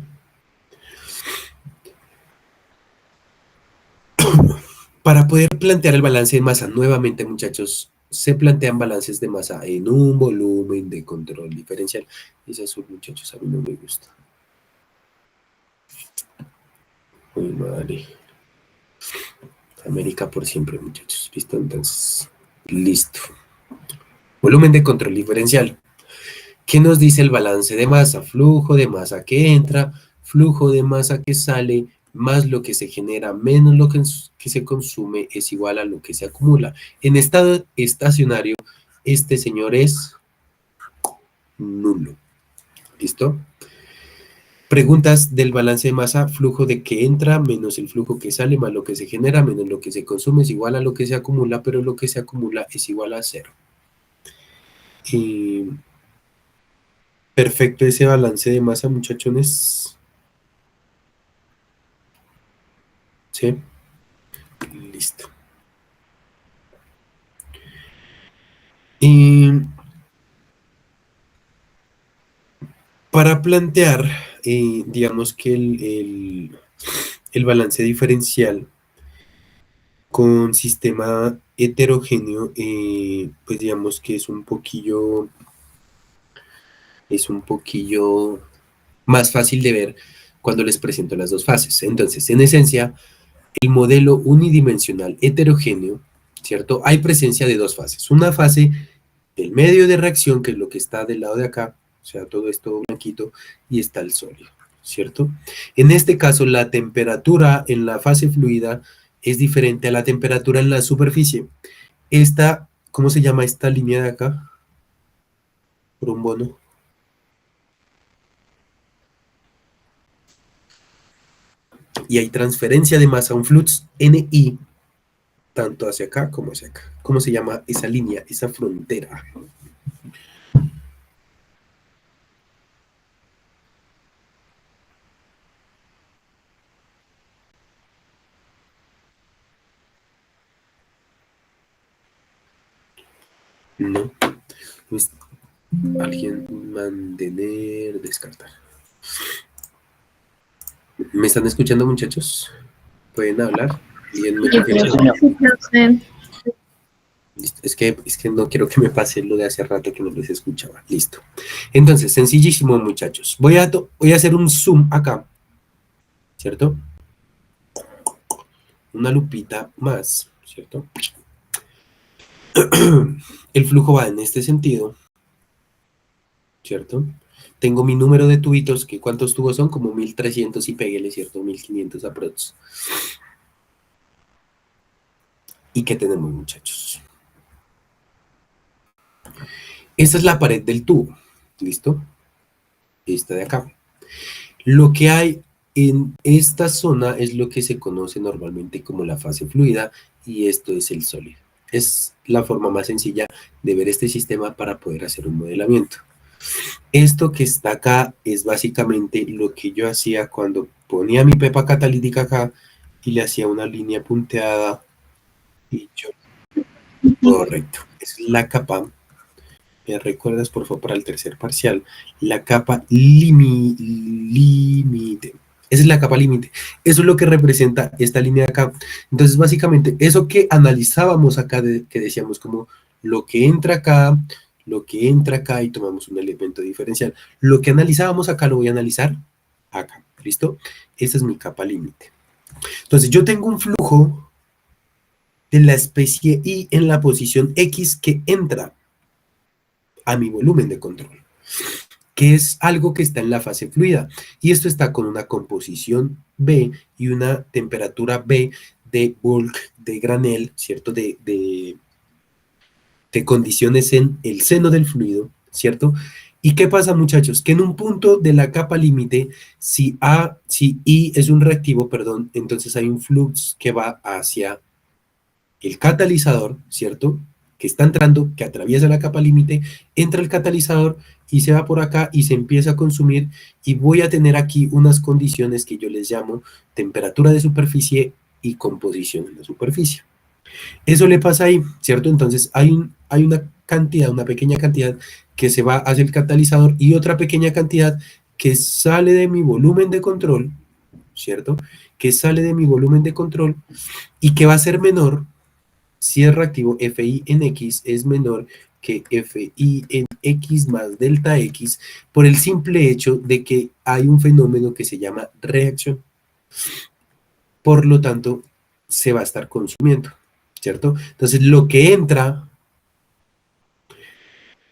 Para poder plantear el balance de masa, nuevamente muchachos, se plantean balances de masa en un volumen de control diferencial. Ese azul, muchachos, a mí no me gusta. Uy, madre. América por siempre, muchachos. ¿Listo? Entonces, listo. Volumen de control diferencial. ¿Qué nos dice el balance de masa? Flujo de masa que entra, flujo de masa que sale, más lo que se genera, menos lo que se consume, es igual a lo que se acumula. En estado estacionario, este señor es nulo. ¿Listo? Preguntas del balance de masa, flujo de que entra, menos el flujo que sale, más lo que se genera, menos lo que se consume, es igual a lo que se acumula, pero lo que se acumula es igual a 0. Y perfecto ese balance de masa, muchachones. ¿Sí? Listo. Y para plantear, digamos que el balance diferencial con sistema heterogéneo, pues digamos que es un poquillo más fácil de ver cuando les presento las dos fases. Entonces, en esencia, el modelo unidimensional heterogéneo, ¿cierto? Hay presencia de dos fases. Una fase del medio de reacción, que es lo que está del lado de acá, o sea, todo esto blanquito, y está el sólido, ¿cierto? En este caso, la temperatura en la fase fluida es diferente a la temperatura en la superficie. Esta, ¿cómo se llama esta línea de acá? Por un bono. Y hay transferencia de masa, un flux NI, tanto hacia acá como hacia acá. ¿Cómo se llama esa línea, esa frontera? No. Pues, alguien mantener, descartar. ¿Me están escuchando, muchachos? ¿Pueden hablar? ¿Alguien me Yo creo confirma? que sí, profe. Listo. Es que no quiero que me pase lo de hace rato que no les escuchaba. Listo. Entonces, sencillísimo, muchachos. Voy a hacer un zoom acá, ¿cierto? Una lupita más, ¿cierto? El flujo va en este sentido, ¿cierto? Tengo mi número de tubitos, que ¿cuántos tubos son? Como 1300 y péguele, ¿cierto? 1500 aprox. ¿Y qué tenemos, muchachos? Esta es la pared del tubo, ¿listo? Esta de acá. Lo que hay en esta zona es lo que se conoce normalmente como la fase fluida y esto es el sólido. Es la forma más sencilla de ver este sistema para poder hacer un modelamiento. Esto que está acá es básicamente lo que yo hacía cuando ponía mi pepa catalítica acá y le hacía una línea punteada y yo... Correcto. Es la capa, ¿me recuerdas por favor para el tercer parcial? La capa límite. Esa es la capa límite. Eso es lo que representa esta línea de acá. Entonces, básicamente, eso que analizábamos acá, que decíamos como lo que entra acá y tomamos un elemento diferencial. Lo que analizábamos acá lo voy a analizar acá. ¿Listo? Esa es mi capa límite. Entonces, yo tengo un flujo de la especie Y en la posición X que entra a mi volumen de control. que es algo que está en la fase fluida. Y esto está con una composición B y una temperatura B de bulk, de granel, ¿cierto? De condiciones en el seno del fluido, ¿cierto? ¿Y qué pasa, muchachos? Que en un punto de la capa límite, si I es un reactivo, perdón, entonces hay un flux que va hacia el catalizador, ¿cierto? Que está entrando, que atraviesa la capa límite, entra el catalizador y se va por acá y se empieza a consumir, y voy a tener aquí unas condiciones que yo les llamo temperatura de superficie y composición en la superficie. Eso le pasa ahí, ¿cierto? Entonces hay una cantidad, una pequeña cantidad que se va hacia el catalizador y otra pequeña cantidad que sale de mi volumen de control, ¿cierto? Que sale de mi volumen de control y que va a ser menor si es reactivo. FI en X es menor que FI en X más delta X por el simple hecho de que hay un fenómeno que se llama reacción. Por lo tanto, se va a estar consumiendo, ¿cierto? Entonces, lo que entra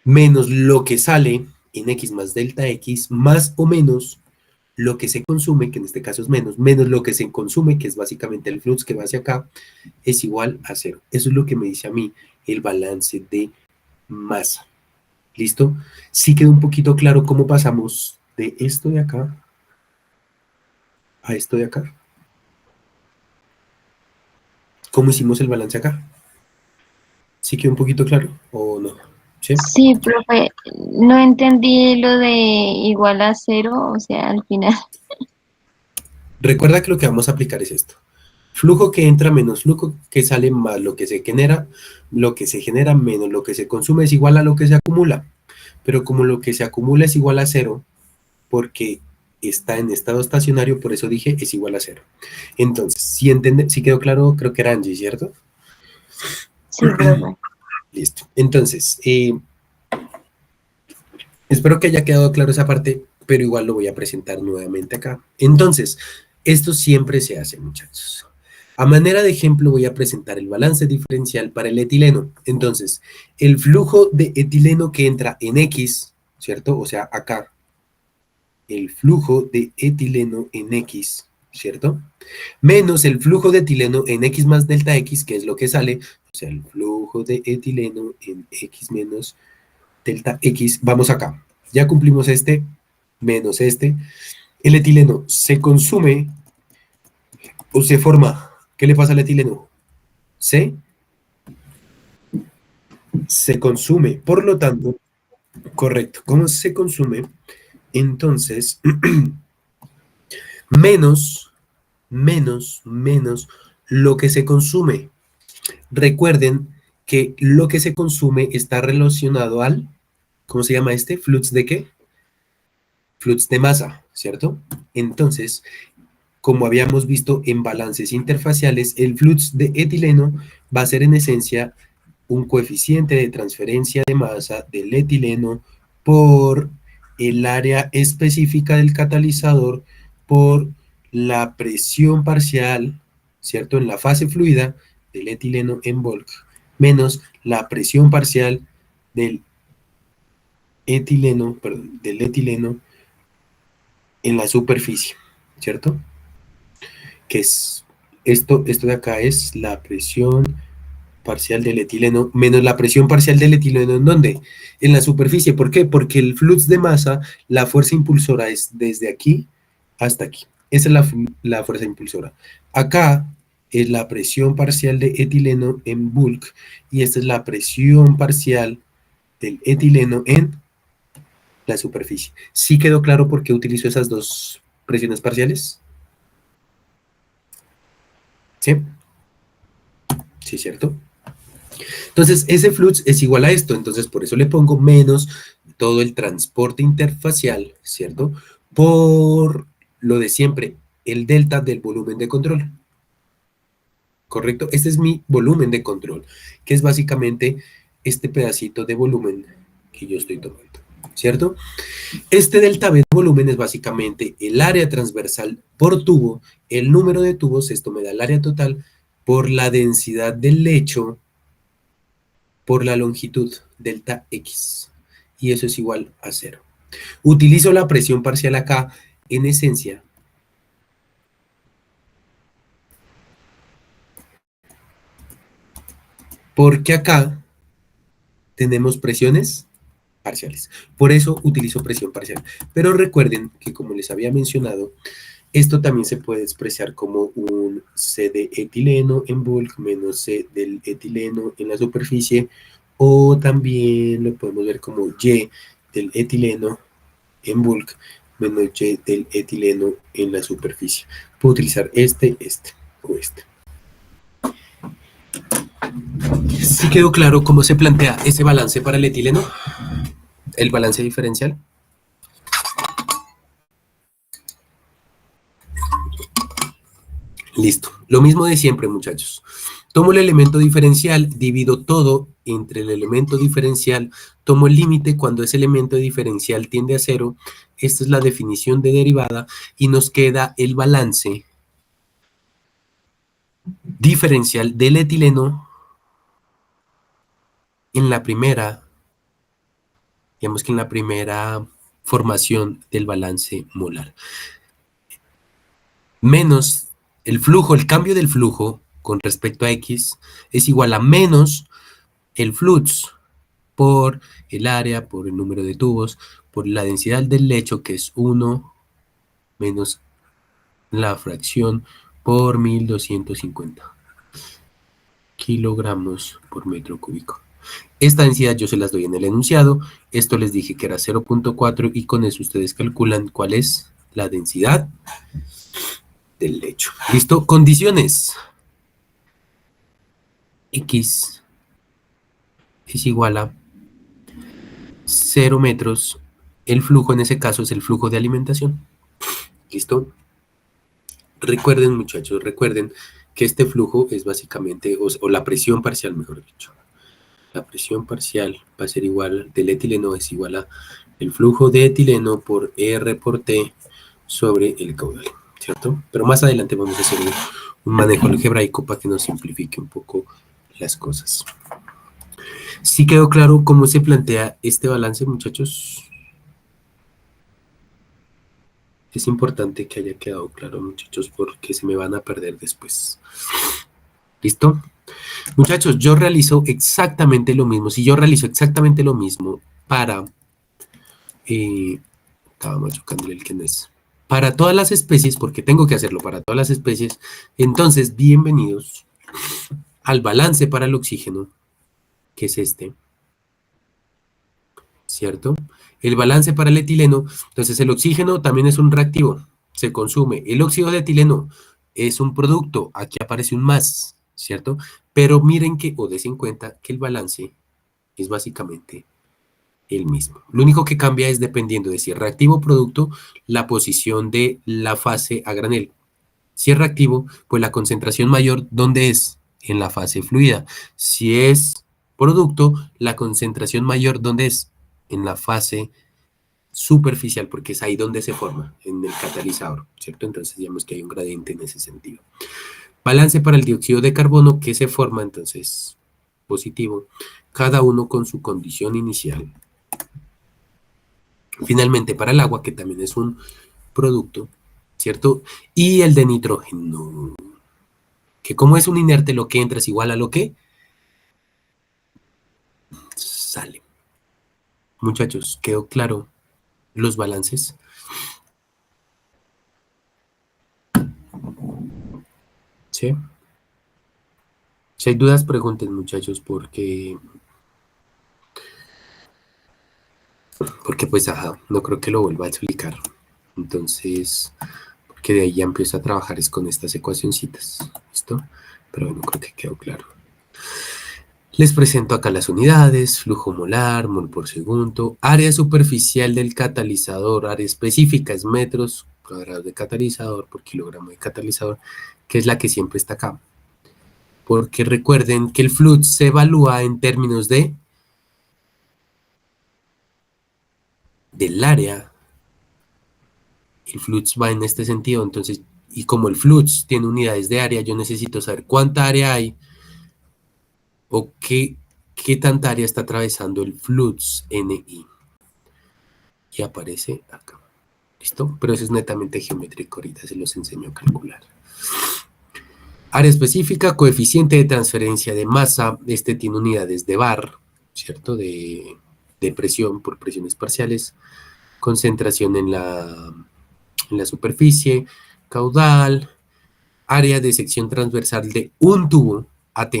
menos lo que sale en X más delta X, más o menos lo que se consume, que en este caso es menos, menos lo que se consume, que es básicamente el flux que va hacia acá, es igual a cero. Eso es lo que me dice a mí el balance de masa. ¿Listo? Sí quedó un poquito claro cómo pasamos de esto de acá a esto de acá. ¿Cómo hicimos el balance acá? ¿Sí quedó un poquito claro o no? ¿Sí? Sí, profe, no entendí lo de igual a cero, o sea, al final. Recuerda que lo que vamos a aplicar es esto. Flujo que entra menos flujo que sale más lo que se genera menos lo que se consume es igual a lo que se acumula. Pero como lo que se acumula es igual a cero, porque está en estado estacionario, por eso dije es igual a cero. Entonces, si quedó claro, creo que era Angie, ¿cierto? Sí, profe. Listo. Entonces, espero que haya quedado claro esa parte, pero igual lo voy a presentar nuevamente acá. Entonces, esto siempre se hace, muchachos. A manera de ejemplo voy a presentar el balance diferencial para el etileno. Entonces, el flujo de etileno que entra en X, ¿cierto? O sea, acá, el flujo de etileno en X, ¿cierto? Menos el flujo de etileno en X más delta X, que es lo que sale, o sea, el flujo de etileno en X menos delta X, vamos acá. Ya cumplimos este, menos este. El etileno se consume o se forma. ¿Qué le pasa al etileno? Se consume. Por lo tanto, correcto, ¿cómo se consume? Entonces, menos lo que se consume. Recuerden que lo que se consume está relacionado al, ¿cómo se llama este? ¿Flux de qué? Flux de masa, ¿cierto? Entonces, como habíamos visto en balances interfaciales, el flux de etileno va a ser en esencia un coeficiente de transferencia de masa del etileno por el área específica del catalizador por la presión parcial, ¿cierto? En la fase fluida del etileno en bulk, menos la presión parcial del etileno en la superficie, ¿cierto? Que es esto de acá es la presión parcial del etileno menos la presión parcial del etileno. ¿En dónde? En la superficie. ¿Por qué? Porque el flux de masa, la fuerza impulsora es desde aquí hasta aquí. Esa es la fuerza impulsora. Acá es la presión parcial de etileno en bulk y esta es la presión parcial del etileno en la superficie. ¿Sí quedó claro por qué utilizo esas dos presiones parciales? ¿Sí? Sí, ¿cierto? Entonces, ese flux es igual a esto, entonces por eso le pongo menos todo el transporte interfacial, ¿cierto? Por lo de siempre, el delta del volumen de control, ¿correcto? Este es mi volumen de control, que es básicamente este pedacito de volumen que yo estoy tomando, ¿cierto? Este delta B de volumen es básicamente el área transversal por tubo, el número de tubos, esto me da el área total, por la densidad del lecho, por la longitud delta X, y eso es igual a 0. Utilizo la presión parcial acá, en esencia, porque acá tenemos presiones parciales. Por eso utilizo presión parcial. Pero recuerden que, como les había mencionado, esto también se puede expresar como un C de etileno en bulk menos C del etileno en la superficie, o también lo podemos ver como Y del etileno en bulk menos Y del etileno en la superficie. Puedo utilizar este o este. ¿Sí quedó claro cómo se plantea ese balance para el etileno? El balance diferencial. Listo. Lo mismo de siempre, muchachos. Tomo el elemento diferencial, divido todo entre el elemento diferencial, tomo el límite cuando ese elemento diferencial tiende a cero. Esta es la definición de derivada y nos queda el balance diferencial del etileno en la primera, digamos que en la primera formación del balance molar. Menos el flujo, el cambio del flujo con respecto a X es igual a menos el flux por el área, por el número de tubos, por la densidad del lecho, que es 1 menos la fracción por 1250 kilogramos por metro cúbico. Esta densidad yo se las doy en el enunciado. Esto les dije que era 0.4 y con eso ustedes calculan cuál es la densidad del lecho. ¿Listo? Condiciones. X es igual a 0 metros. El flujo en ese caso es el flujo de alimentación. ¿Listo? Recuerden, muchachos, recuerden que este flujo es básicamente, o la presión parcial, mejor dicho. La presión parcial va a ser igual, del etileno es igual a el flujo de etileno por R por T sobre el caudal, ¿cierto? Pero más adelante vamos a hacer un manejo algebraico para que nos simplifique un poco las cosas. ¿Sí quedó claro cómo se plantea este balance, muchachos? Es importante que haya quedado claro, muchachos, porque se me van a perder después. ¿Listo? Muchachos, yo realizo exactamente lo mismo. Si yo realizo exactamente lo mismo para... estaba machucándole el que no es. Para todas las especies, porque tengo que hacerlo para todas las especies, entonces bienvenidos al balance para el oxígeno, que es este. ¿Cierto? El balance para el etileno, entonces el oxígeno también es un reactivo, se consume. El óxido de etileno es un producto, aquí aparece un más, ¿cierto? Pero miren que, o des en cuenta, que el balance es básicamente el mismo. Lo único que cambia es dependiendo de si es reactivo o producto, la posición de la fase a granel. Si es reactivo, pues la concentración mayor, ¿dónde es? En la fase fluida. Si es producto, la concentración mayor, ¿dónde es? En la fase superficial, porque es ahí donde se forma, en el catalizador, ¿cierto? Entonces digamos que hay un gradiente en ese sentido. Balance para el dióxido de carbono, que se forma entonces positivo, cada uno con su condición inicial. Finalmente para el agua, que también es un producto, ¿cierto? Y el de nitrógeno, que como es un inerte, lo que entra es igual a lo que sale. Muchachos, ¿quedó claro los balances? ¿Sí? Si hay dudas, pregunten, muchachos, porque pues, ajá, no creo que lo vuelva a explicar. Entonces, porque de ahí ya empiezo a trabajar es con estas ecuacioncitas, ¿listo? Pero bueno, creo que quedó claro. Les presento acá las unidades: flujo molar, mol por segundo, área superficial del catalizador, área específica es metros cuadrados de catalizador por kilogramo de catalizador, que es la que siempre está acá. Porque recuerden que el flux se evalúa en términos del área. El flux va en este sentido, entonces, y como el flux tiene unidades de área, yo necesito saber cuánta área hay o qué tanta área está atravesando el flux NI. y aparece acá. ¿Listo? Pero eso es netamente geométrico, ahorita se los enseño a calcular. Área específica, coeficiente de transferencia de masa, este tiene unidades de bar, ¿cierto? De presión por presiones parciales, concentración en la superficie, caudal, área de sección transversal de un tubo, AT.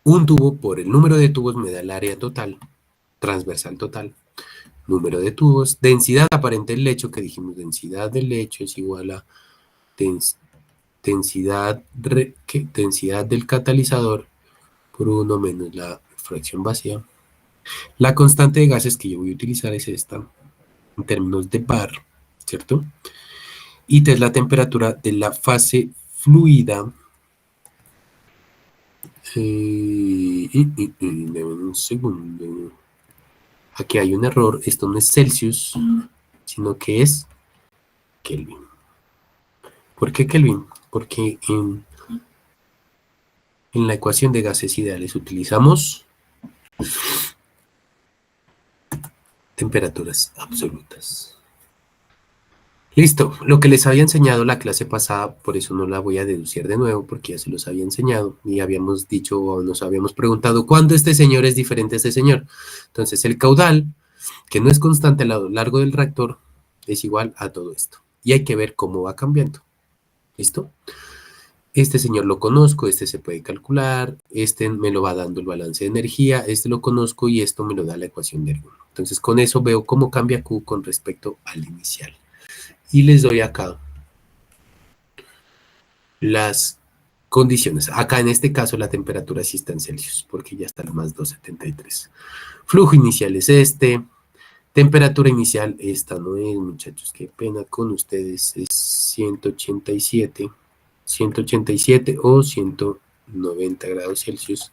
Un tubo por el número de tubos me da el área total, transversal total. Número de tubos, densidad aparente del lecho, que dijimos densidad del lecho es igual a densidad del catalizador por 1 menos la fracción vacía. La constante de gases que yo voy a utilizar es esta, en términos de bar, ¿cierto? Y T es la temperatura de la fase fluida. Deme un segundo. Aquí hay un error, esto no es Celsius, sino que es Kelvin. ¿Por qué Kelvin? Porque en la ecuación de gases ideales utilizamos temperaturas absolutas. Listo, lo que les había enseñado la clase pasada, por eso no la voy a deducir de nuevo, porque ya se los había enseñado, y habíamos dicho, o nos habíamos preguntado, ¿cuándo este señor es diferente a este señor? Entonces, el caudal, que no es constante a lo largo del reactor, es igual a todo esto. Y hay que ver cómo va cambiando. ¿Listo? Este señor lo conozco, este se puede calcular, este me lo va dando el balance de energía, este lo conozco y esto me lo da la ecuación de Ergun. Entonces, con eso veo cómo cambia Q con respecto al inicial. Y les doy acá las condiciones. Acá en este caso la temperatura sí está en Celsius, porque ya está el más 273. Flujo inicial es este. Temperatura inicial, esta no es, muchachos, qué pena con ustedes, es 187 o 190 grados Celsius,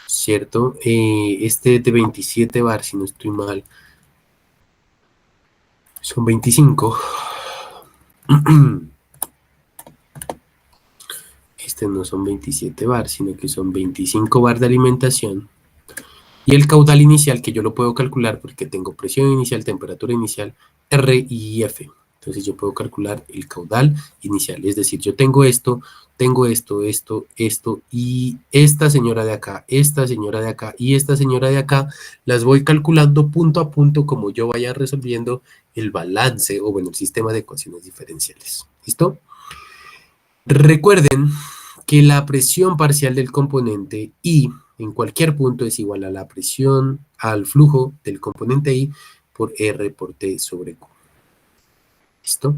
¿cierto? Este de 27 bar, si no estoy mal, son 25. Este no son 27 bar, sino que son 25 bar de alimentación. Y el caudal inicial, que yo lo puedo calcular porque tengo presión inicial, temperatura inicial, R y F. Entonces yo puedo calcular el caudal inicial. Es decir, yo tengo esto, esto, y esta señora de acá, esta señora de acá, y esta señora de acá, las voy calculando punto a punto como yo vaya resolviendo el balance, o bueno, el sistema de ecuaciones diferenciales. ¿Listo? Recuerden que la presión parcial del componente I en cualquier punto es igual a la presión, al flujo del componente I por R por T sobre Q. ¿Listo?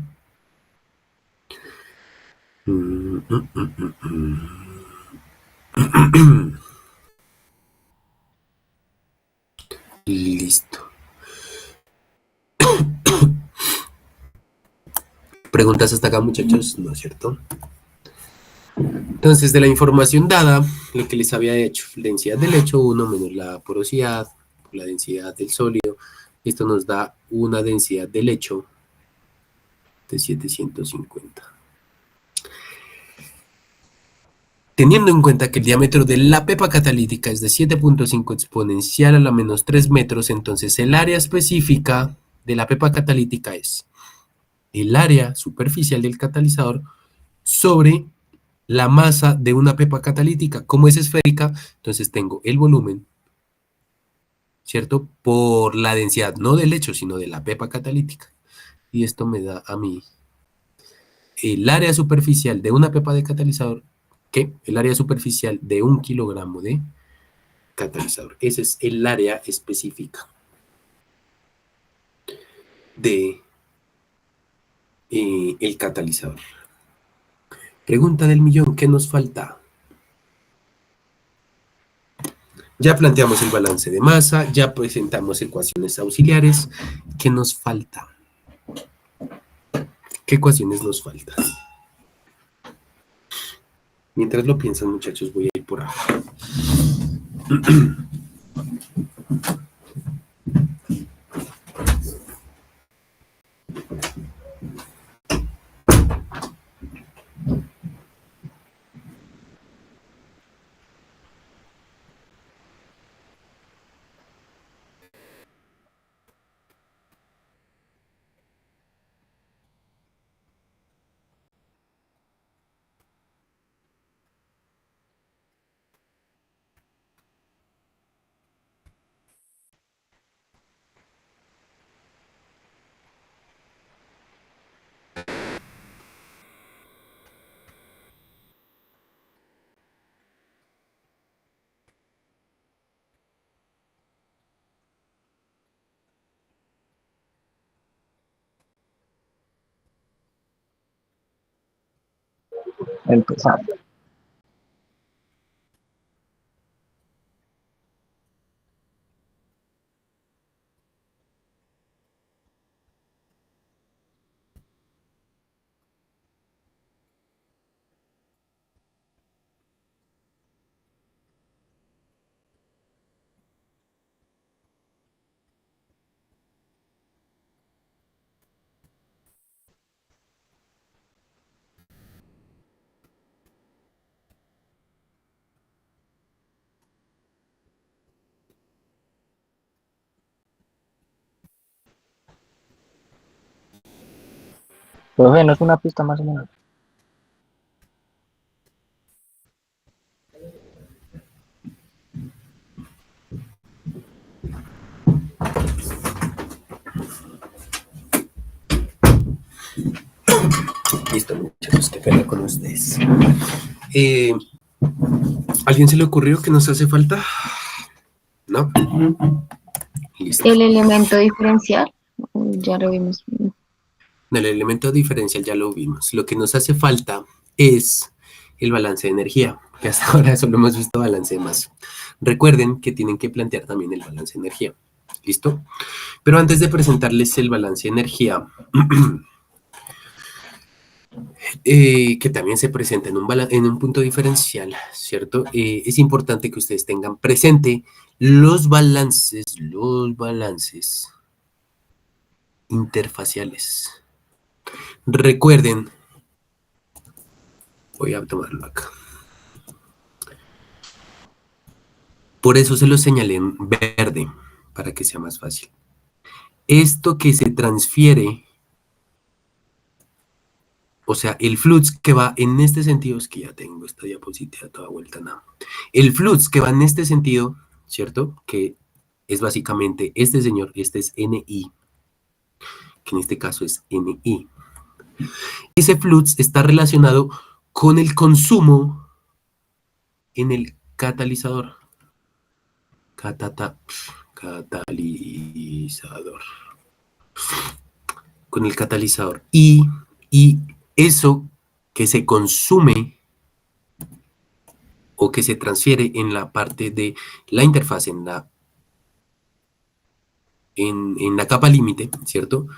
Listo. ¿Preguntas hasta acá, muchachos? ¿No es cierto? Entonces, de la información dada, lo que les había hecho, densidad del lecho 1 menos la porosidad, la densidad del sólido, esto nos da una densidad del lecho de 750. Teniendo en cuenta que el diámetro de la pepa catalítica es de 7.5 exponencial a la menos 3 metros, entonces el área específica de la pepa catalítica es el área superficial del catalizador sobre la masa de una pepa catalítica. Como es esférica, entonces tengo el volumen, ¿cierto? Por la densidad, no del lecho, sino de la pepa catalítica. Y esto me da a mí el área superficial de una pepa de catalizador, que el área superficial de 1 kilogramo de catalizador. Ese es el área específica de el catalizador. Pregunta del millón, ¿qué nos falta? Ya planteamos el balance de masa, ya presentamos ecuaciones auxiliares. ¿Qué nos falta? ¿Qué ecuaciones nos faltan? Mientras lo piensan, muchachos, voy a ir por acá. empezar. Profe, ¿no es una pista más o menos? Listo, muchachos, qué pena con ustedes. ¿Alguien se le ocurrió que nos hace falta? ¿No? Listo. El elemento diferencial, ya lo vimos. El elemento diferencial ya lo vimos. Lo que nos hace falta es el balance de energía, que hasta ahora solo hemos visto balance de masa. Recuerden que tienen que plantear también el balance de energía. ¿Listo? Pero antes de presentarles el balance de energía, que también se presenta en un punto diferencial, ¿cierto? Es importante que ustedes tengan presente los balances interfaciales. Recuerden, voy a tomarlo acá. Por eso se lo señalé en verde, para que sea más fácil. Esto que se transfiere, o sea, el flux que va en este sentido, es que ya tengo esta diapositiva toda vuelta, nada. El flux que va en este sentido, ¿cierto? Que es básicamente este señor, este es NI, que en este caso es NI. Ese flux está relacionado con el consumo en el catalizador. Catalizador. Con el catalizador. Y eso que se consume o que se transfiere en la parte de la interfaz, en la capa límite, ¿cierto?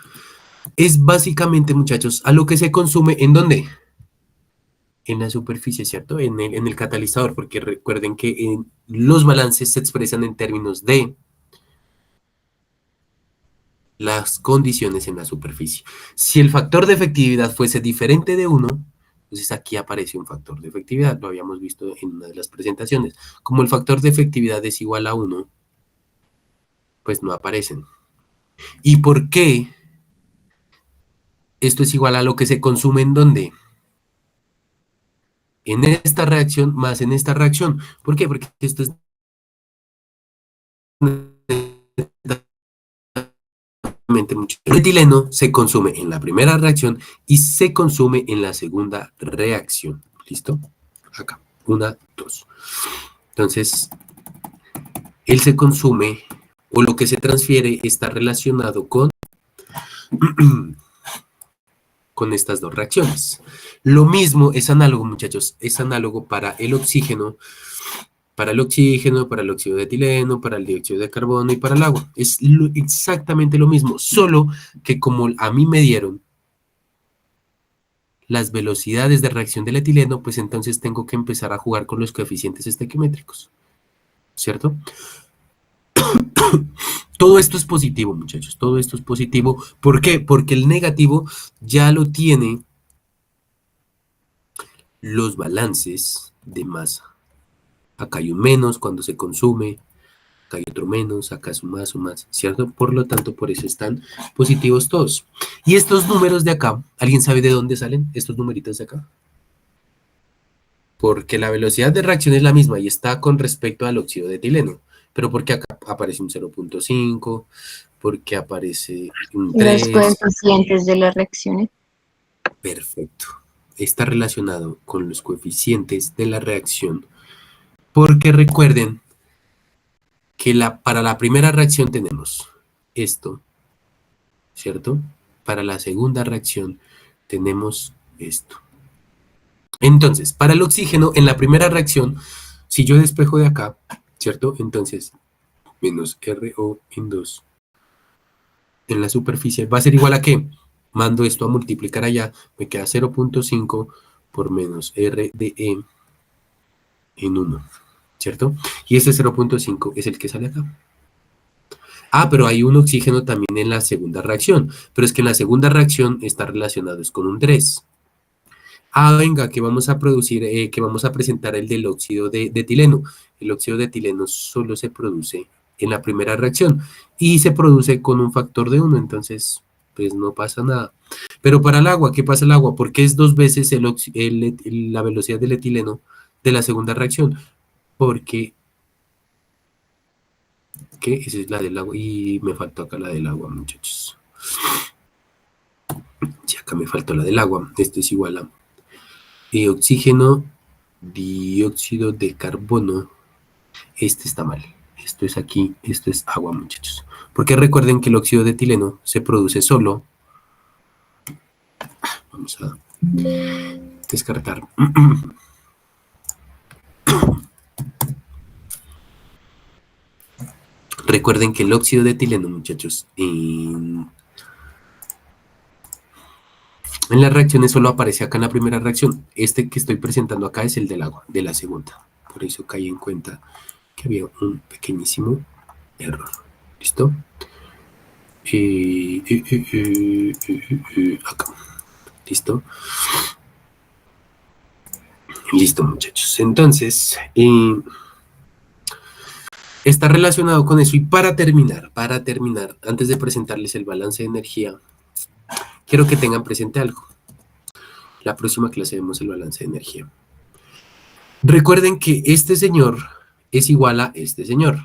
Es básicamente, muchachos, a lo que se consume, ¿en dónde? En la superficie, ¿cierto? En el catalizador, porque recuerden que los balances se expresan en términos de las condiciones en la superficie. Si el factor de efectividad fuese diferente de 1, entonces aquí aparece un factor de efectividad, lo habíamos visto en una de las presentaciones. Como el factor de efectividad es igual a 1, pues no aparecen. ¿Y por qué esto es igual a lo que se consume en dónde? En esta reacción más en esta reacción. ¿Por qué? Porque esto es mucho. El etileno se consume en la primera reacción y se consume en la segunda reacción. ¿Listo? Acá. 1, 2. Entonces, él se consume o lo que se transfiere está relacionado con con estas dos reacciones. Lo mismo es análogo, muchachos, es análogo para el oxígeno, para el óxido de etileno, para el dióxido de carbono y para el agua. Es exactamente lo mismo, solo que como a mí me dieron las velocidades de reacción del etileno, pues entonces tengo que empezar a jugar con los coeficientes estequiométricos, ¿cierto? Todo esto es positivo, muchachos, todo esto es positivo. ¿Por qué? Porque el negativo ya lo tiene los balances de masa. Acá hay un menos cuando se consume, acá hay otro menos, acá es un más, ¿cierto? Por lo tanto, por eso están positivos todos. Y estos números de acá, ¿alguien sabe de dónde salen estos numeritos de acá? Porque la velocidad de reacción es la misma y está con respecto al óxido de etileno. Pero porque acá aparece un 0.5, porque aparece un 3. Los coeficientes de las reacciones. Perfecto. Está relacionado con los coeficientes de la reacción. Porque recuerden que para la primera reacción tenemos esto, ¿cierto? Para la segunda reacción tenemos esto. Entonces, para el oxígeno, en la primera reacción, si yo despejo de acá, ¿cierto? Entonces, menos RO en 2 en la superficie va a ser igual a ¿qué? Mando esto a multiplicar allá, me queda 0.5 por menos R de E en 1, ¿cierto? Y este 0.5 es el que sale acá. Ah, pero hay un oxígeno también en la segunda reacción, pero es que en la segunda reacción está relacionado es con un 3. Ah, venga, que vamos a producir, que vamos a presentar el del óxido de etileno. El óxido de etileno solo se produce en la primera reacción y se produce con un factor de 1, entonces pues no pasa nada. Pero para el agua, ¿qué pasa el agua? Porque es 2 veces la velocidad del etileno de la segunda reacción, porque ¿qué? Esa es la del agua y me faltó acá la del agua, muchachos. Sí, acá me faltó la del agua. Esto es igual a oxígeno, dióxido de carbono. Este está mal. Esto es aquí, esto es agua, muchachos. Porque recuerden que el óxido de etileno se produce solo. Vamos a descartar. Recuerden que el óxido de etileno, muchachos, en las reacciones solo aparece acá en la primera reacción. Este que estoy presentando acá es el del agua, de la segunda. Por eso caí en cuenta que había un pequeñísimo error. ¿Listo? Acá. ¿Listo? Listo, muchachos. Entonces, está relacionado con eso. Y para terminar, antes de presentarles el balance de energía, quiero que tengan presente algo. La próxima clase vemos el balance de energía. Recuerden que este señor es igual a este señor,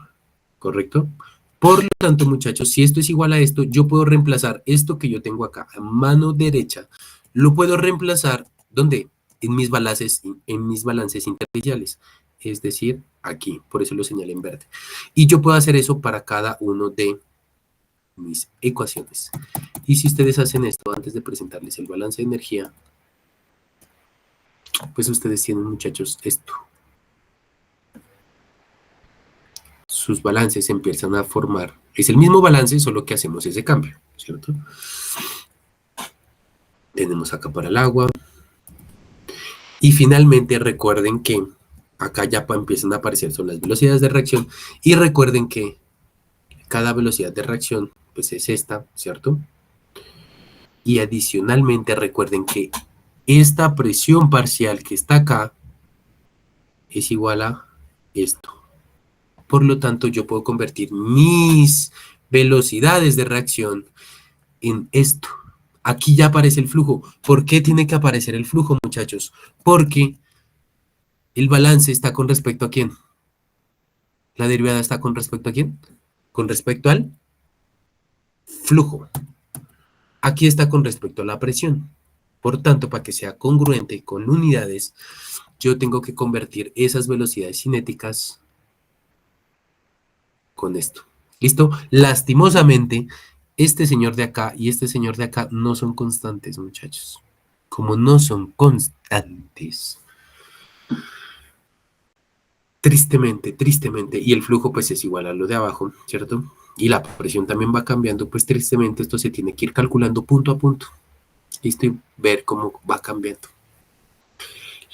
¿correcto? Por lo tanto, muchachos, si esto es igual a esto, yo puedo reemplazar esto que yo tengo acá a mano derecha, lo puedo reemplazar, ¿dónde? En mis balances intersticiales, es decir, aquí, por eso lo señalé en verde. Y yo puedo hacer eso para cada uno de mis ecuaciones. Y si ustedes hacen esto antes de presentarles el balance de energía, pues ustedes tienen, muchachos, esto. Sus balances empiezan a formar, es el mismo balance, solo que hacemos ese cambio, ¿cierto? Tenemos acá para el agua. Y finalmente recuerden que acá ya empiezan a aparecer son las velocidades de reacción. Y recuerden que cada velocidad de reacción pues es esta, ¿cierto? Y adicionalmente recuerden que esta presión parcial que está acá es igual a esto. Por lo tanto, yo puedo convertir mis velocidades de reacción en esto. Aquí ya aparece el flujo. ¿Por qué tiene que aparecer el flujo, muchachos? Porque el balance está con respecto a quién. La derivada está con respecto a quién. Con respecto al flujo. Aquí está con respecto a la presión. Por tanto, para que sea congruente con unidades, yo tengo que convertir esas velocidades cinéticas con esto. ¿Listo? Lastimosamente, este señor de acá y este señor de acá no son constantes, muchachos. Como no son constantes, tristemente, y el flujo pues es igual a lo de abajo, ¿cierto? Y la presión también va cambiando, pues tristemente esto se tiene que ir calculando punto a punto. ¿Listo? Y ver cómo va cambiando.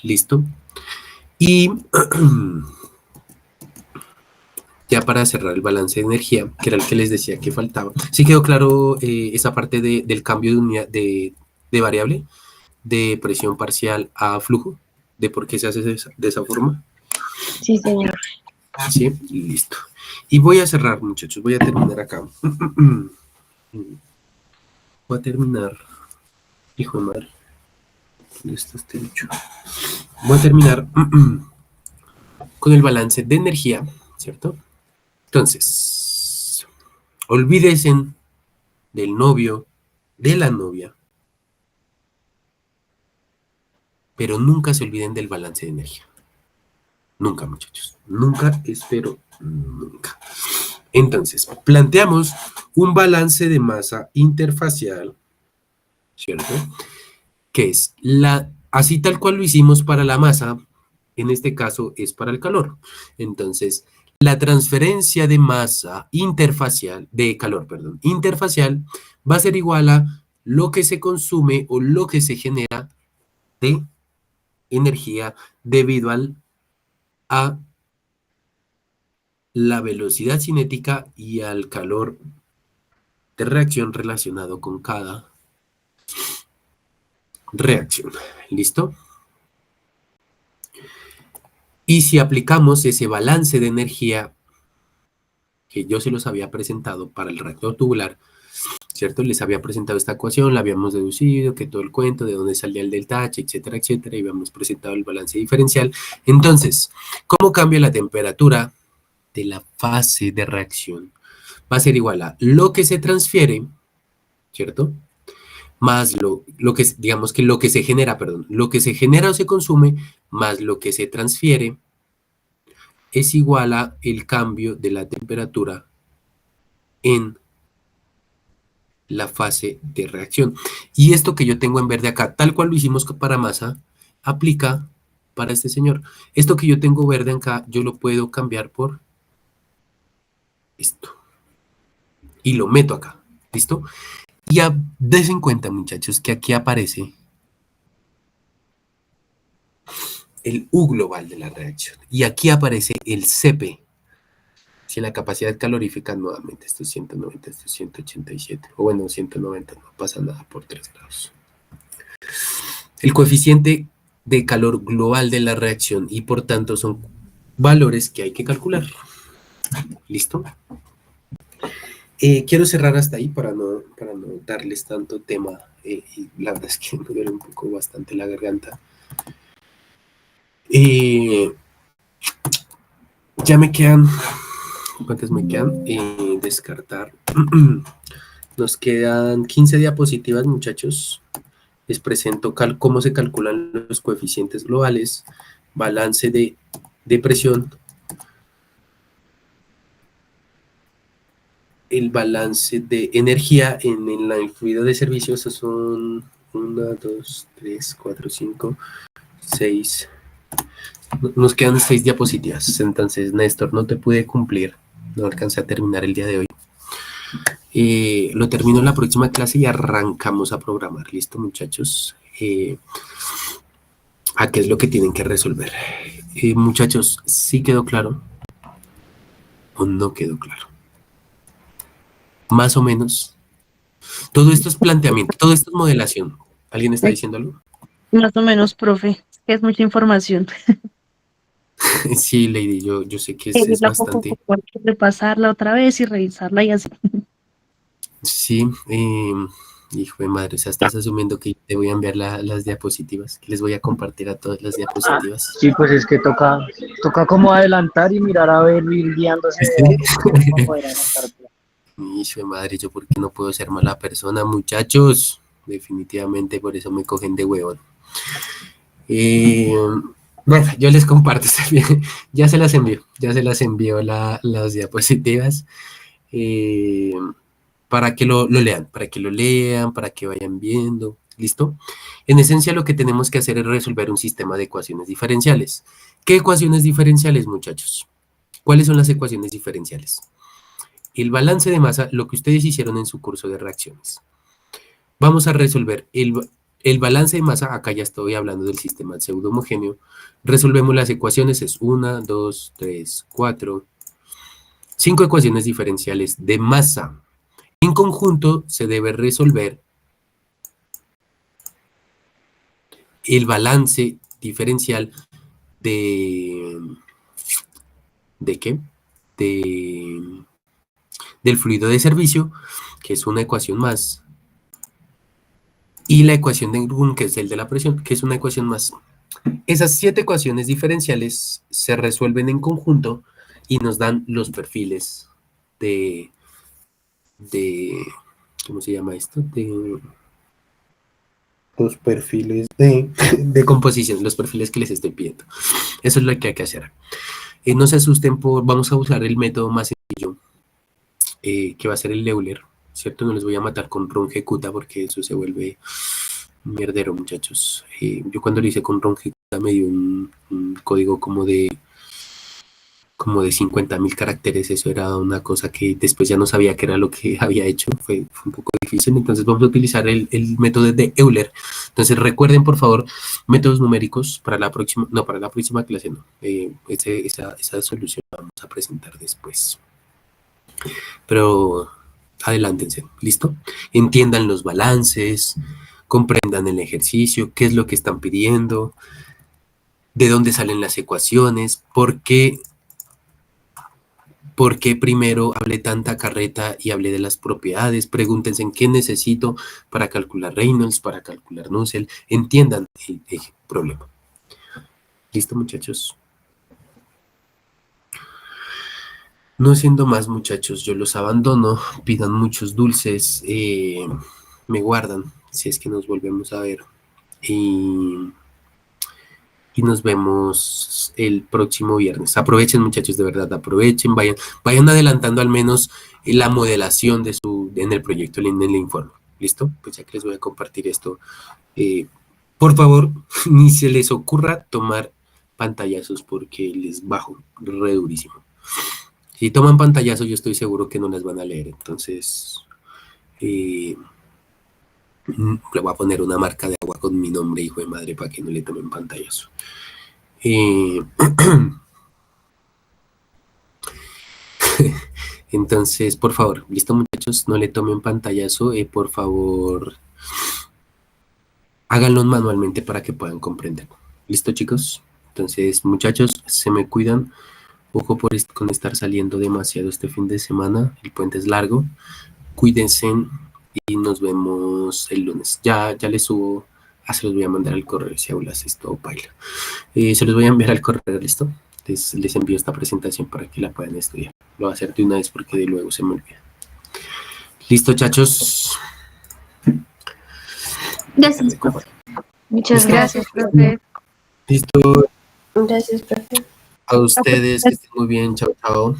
¿Listo? Y ya para cerrar el balance de energía, que era el que les decía que faltaba. ¿Sí quedó claro esa parte del cambio de unidad de variable, de presión parcial a flujo? ¿De por qué se hace de esa forma? Sí, señor. Sí, listo. Y voy a cerrar, muchachos, voy a terminar acá. Voy a terminar. Hijo de madre. ¿Dónde está este bicho? Voy a terminar con el balance de energía, ¿cierto? Entonces, olvídense del novio, de la novia, pero nunca se olviden del balance de energía. Nunca, muchachos. Nunca, espero, nunca. Entonces, planteamos un balance de masa interfacial, ¿cierto? Que es la así tal cual lo hicimos para la masa, en este caso es para el calor. Entonces, la transferencia de masa interfacial, de calor, perdón, interfacial, va a ser igual a lo que se consume o lo que se genera de energía debido a la velocidad cinética y al calor de reacción relacionado con cada reacción. ¿Listo? Y si aplicamos ese balance de energía que yo se los había presentado para el reactor tubular, ¿cierto? Les había presentado esta ecuación, la habíamos deducido, que todo el cuento, de dónde salía el delta H, etcétera, etcétera, y habíamos presentado el balance diferencial. Entonces, ¿cómo cambia la temperatura de la fase de reacción? Va a ser igual a lo que se transfiere, ¿cierto? Más lo que, digamos que lo que se genera, perdón, lo que se genera o se consume, más lo que se transfiere, es igual a el cambio de la temperatura en la fase de reacción. Y esto que yo tengo en verde acá, tal cual lo hicimos para masa, aplica para este señor. Esto que yo tengo verde acá, yo lo puedo cambiar por esto. Y lo meto acá, ¿listo? Y des en cuenta, muchachos, que aquí aparece el U global de la reacción. Y aquí aparece el CP. Si la capacidad calorífica nuevamente, esto es 190, esto es 187, o bueno, 190, no pasa nada por 3 grados. El coeficiente de calor global de la reacción y por tanto son valores que hay que calcular. ¿Listo? Quiero cerrar hasta ahí para no darles tanto tema. Y la verdad es que me duele un poco bastante la garganta. Ya me quedan... ¿Cuántas me quedan? Descartar. Nos quedan 15 diapositivas, muchachos. Les presento cómo se calculan los coeficientes globales, balance de presión, el balance de energía en el fluido de servicio. Esos son 1, 2, 3, 4, 5, 6. Nos quedan 6 diapositivas. Entonces, Néstor, no te pude cumplir. No alcancé a terminar el día de hoy. Lo termino en la próxima clase y arrancamos a programar. ¿Listo, muchachos? ¿A qué es lo que tienen que resolver? Muchachos, ¿sí quedó claro o no quedó claro? Más o menos. Todo esto es planteamiento, todo esto es modelación. ¿Alguien está diciendo algo? Más o menos, profe, es mucha información. Sí, Lady, yo sé que es Seguirla poco a bastante. poco, hay que repasarla otra vez y revisarla y así. Sí, hijo de madre, o sea, estás asumiendo que te voy a enviar las diapositivas, que les voy a compartir a todas las diapositivas. Sí, pues es que toca como adelantar y mirar a ver, ir guiándose Sí. para poder adelantar. Hijo de madre, yo por qué no puedo ser mala persona, muchachos. Definitivamente por eso me cogen de huevón. Bueno, yo les comparto, ya se las envío las diapositivas para que lo lean, para que vayan viendo, ¿listo? En esencia lo que tenemos que hacer es resolver un sistema de ecuaciones diferenciales. ¿Qué ecuaciones diferenciales, muchachos? ¿Cuáles son las ecuaciones diferenciales? El balance de masa, lo que ustedes hicieron en su curso de reacciones. Vamos a resolver el balance de masa, acá ya estoy hablando del sistema pseudo homogéneo. Resolvemos las ecuaciones, es 1, 2, 3, 4, 5 ecuaciones diferenciales de masa. En conjunto se debe resolver el balance diferencial ¿de qué? Del fluido de servicio, que es una ecuación más, y la ecuación de Grun, que es el de la presión, que es una ecuación más. Esas 7 ecuaciones diferenciales se resuelven en conjunto y nos dan los perfiles de ¿cómo se llama esto? Los perfiles de composición, los perfiles que les estoy pidiendo. Eso es lo que hay que hacer. No se asusten vamos a usar el método más sencillo, que va a ser el Euler, ¿cierto? No les voy a matar con Runge Kuta porque eso se vuelve mierdero, muchachos. Yo cuando lo hice con Ronquita me dio un código como de 50.000 caracteres. Eso era una cosa que después ya no sabía qué era lo que había hecho. Fue un poco difícil. Entonces vamos a utilizar el método de Euler. Entonces recuerden, por favor, métodos numéricos para la próxima, no, para la próxima clase no. Esa solución la vamos a presentar después. Pero adelántense, ¿listo? Entiendan los balances, comprendan el ejercicio, qué es lo que están pidiendo, de dónde salen las ecuaciones, por qué primero hablé tanta carreta y hablé de las propiedades. Pregúntense en qué necesito para calcular Reynolds, para calcular Nusselt. Entiendan el problema. ¿Listo, muchachos? No siendo más, muchachos, yo los abandono. Pidan muchos dulces. Me guardan si es que nos volvemos a ver. Y nos vemos el próximo viernes. Aprovechen, muchachos, de verdad, aprovechen, vayan adelantando al menos la modelación en el proyecto, en el informe. ¿Listo? Pues ya que les voy a compartir esto, por favor, ni se les ocurra tomar pantallazos porque les bajo re durísimo. Si toman pantallazos, yo estoy seguro que no las van a leer. Entonces, le voy a poner una marca de agua con mi nombre, hijo de madre, para que no le tomen pantallazo. Entonces, por favor, listo, muchachos, no le tomen pantallazo, por favor, háganlo manualmente para que puedan comprender. ¿Listo, chicos? Entonces, muchachos, se me cuidan. Ojo con estar saliendo demasiado este fin de semana, el puente es largo. Cuídense y nos vemos el lunes. Ya les subo, se los voy a mandar al correo si aulas esto baila. Se los voy a enviar al correo, ¿listo? Les envío esta presentación para que la puedan estudiar. Lo voy a hacer de una vez porque de luego se me olvida. Listo, chachos. Gracias, profe. Muchas gracias, profe. Listo. Gracias, profe. A ustedes, que estén muy bien. Chao, chao.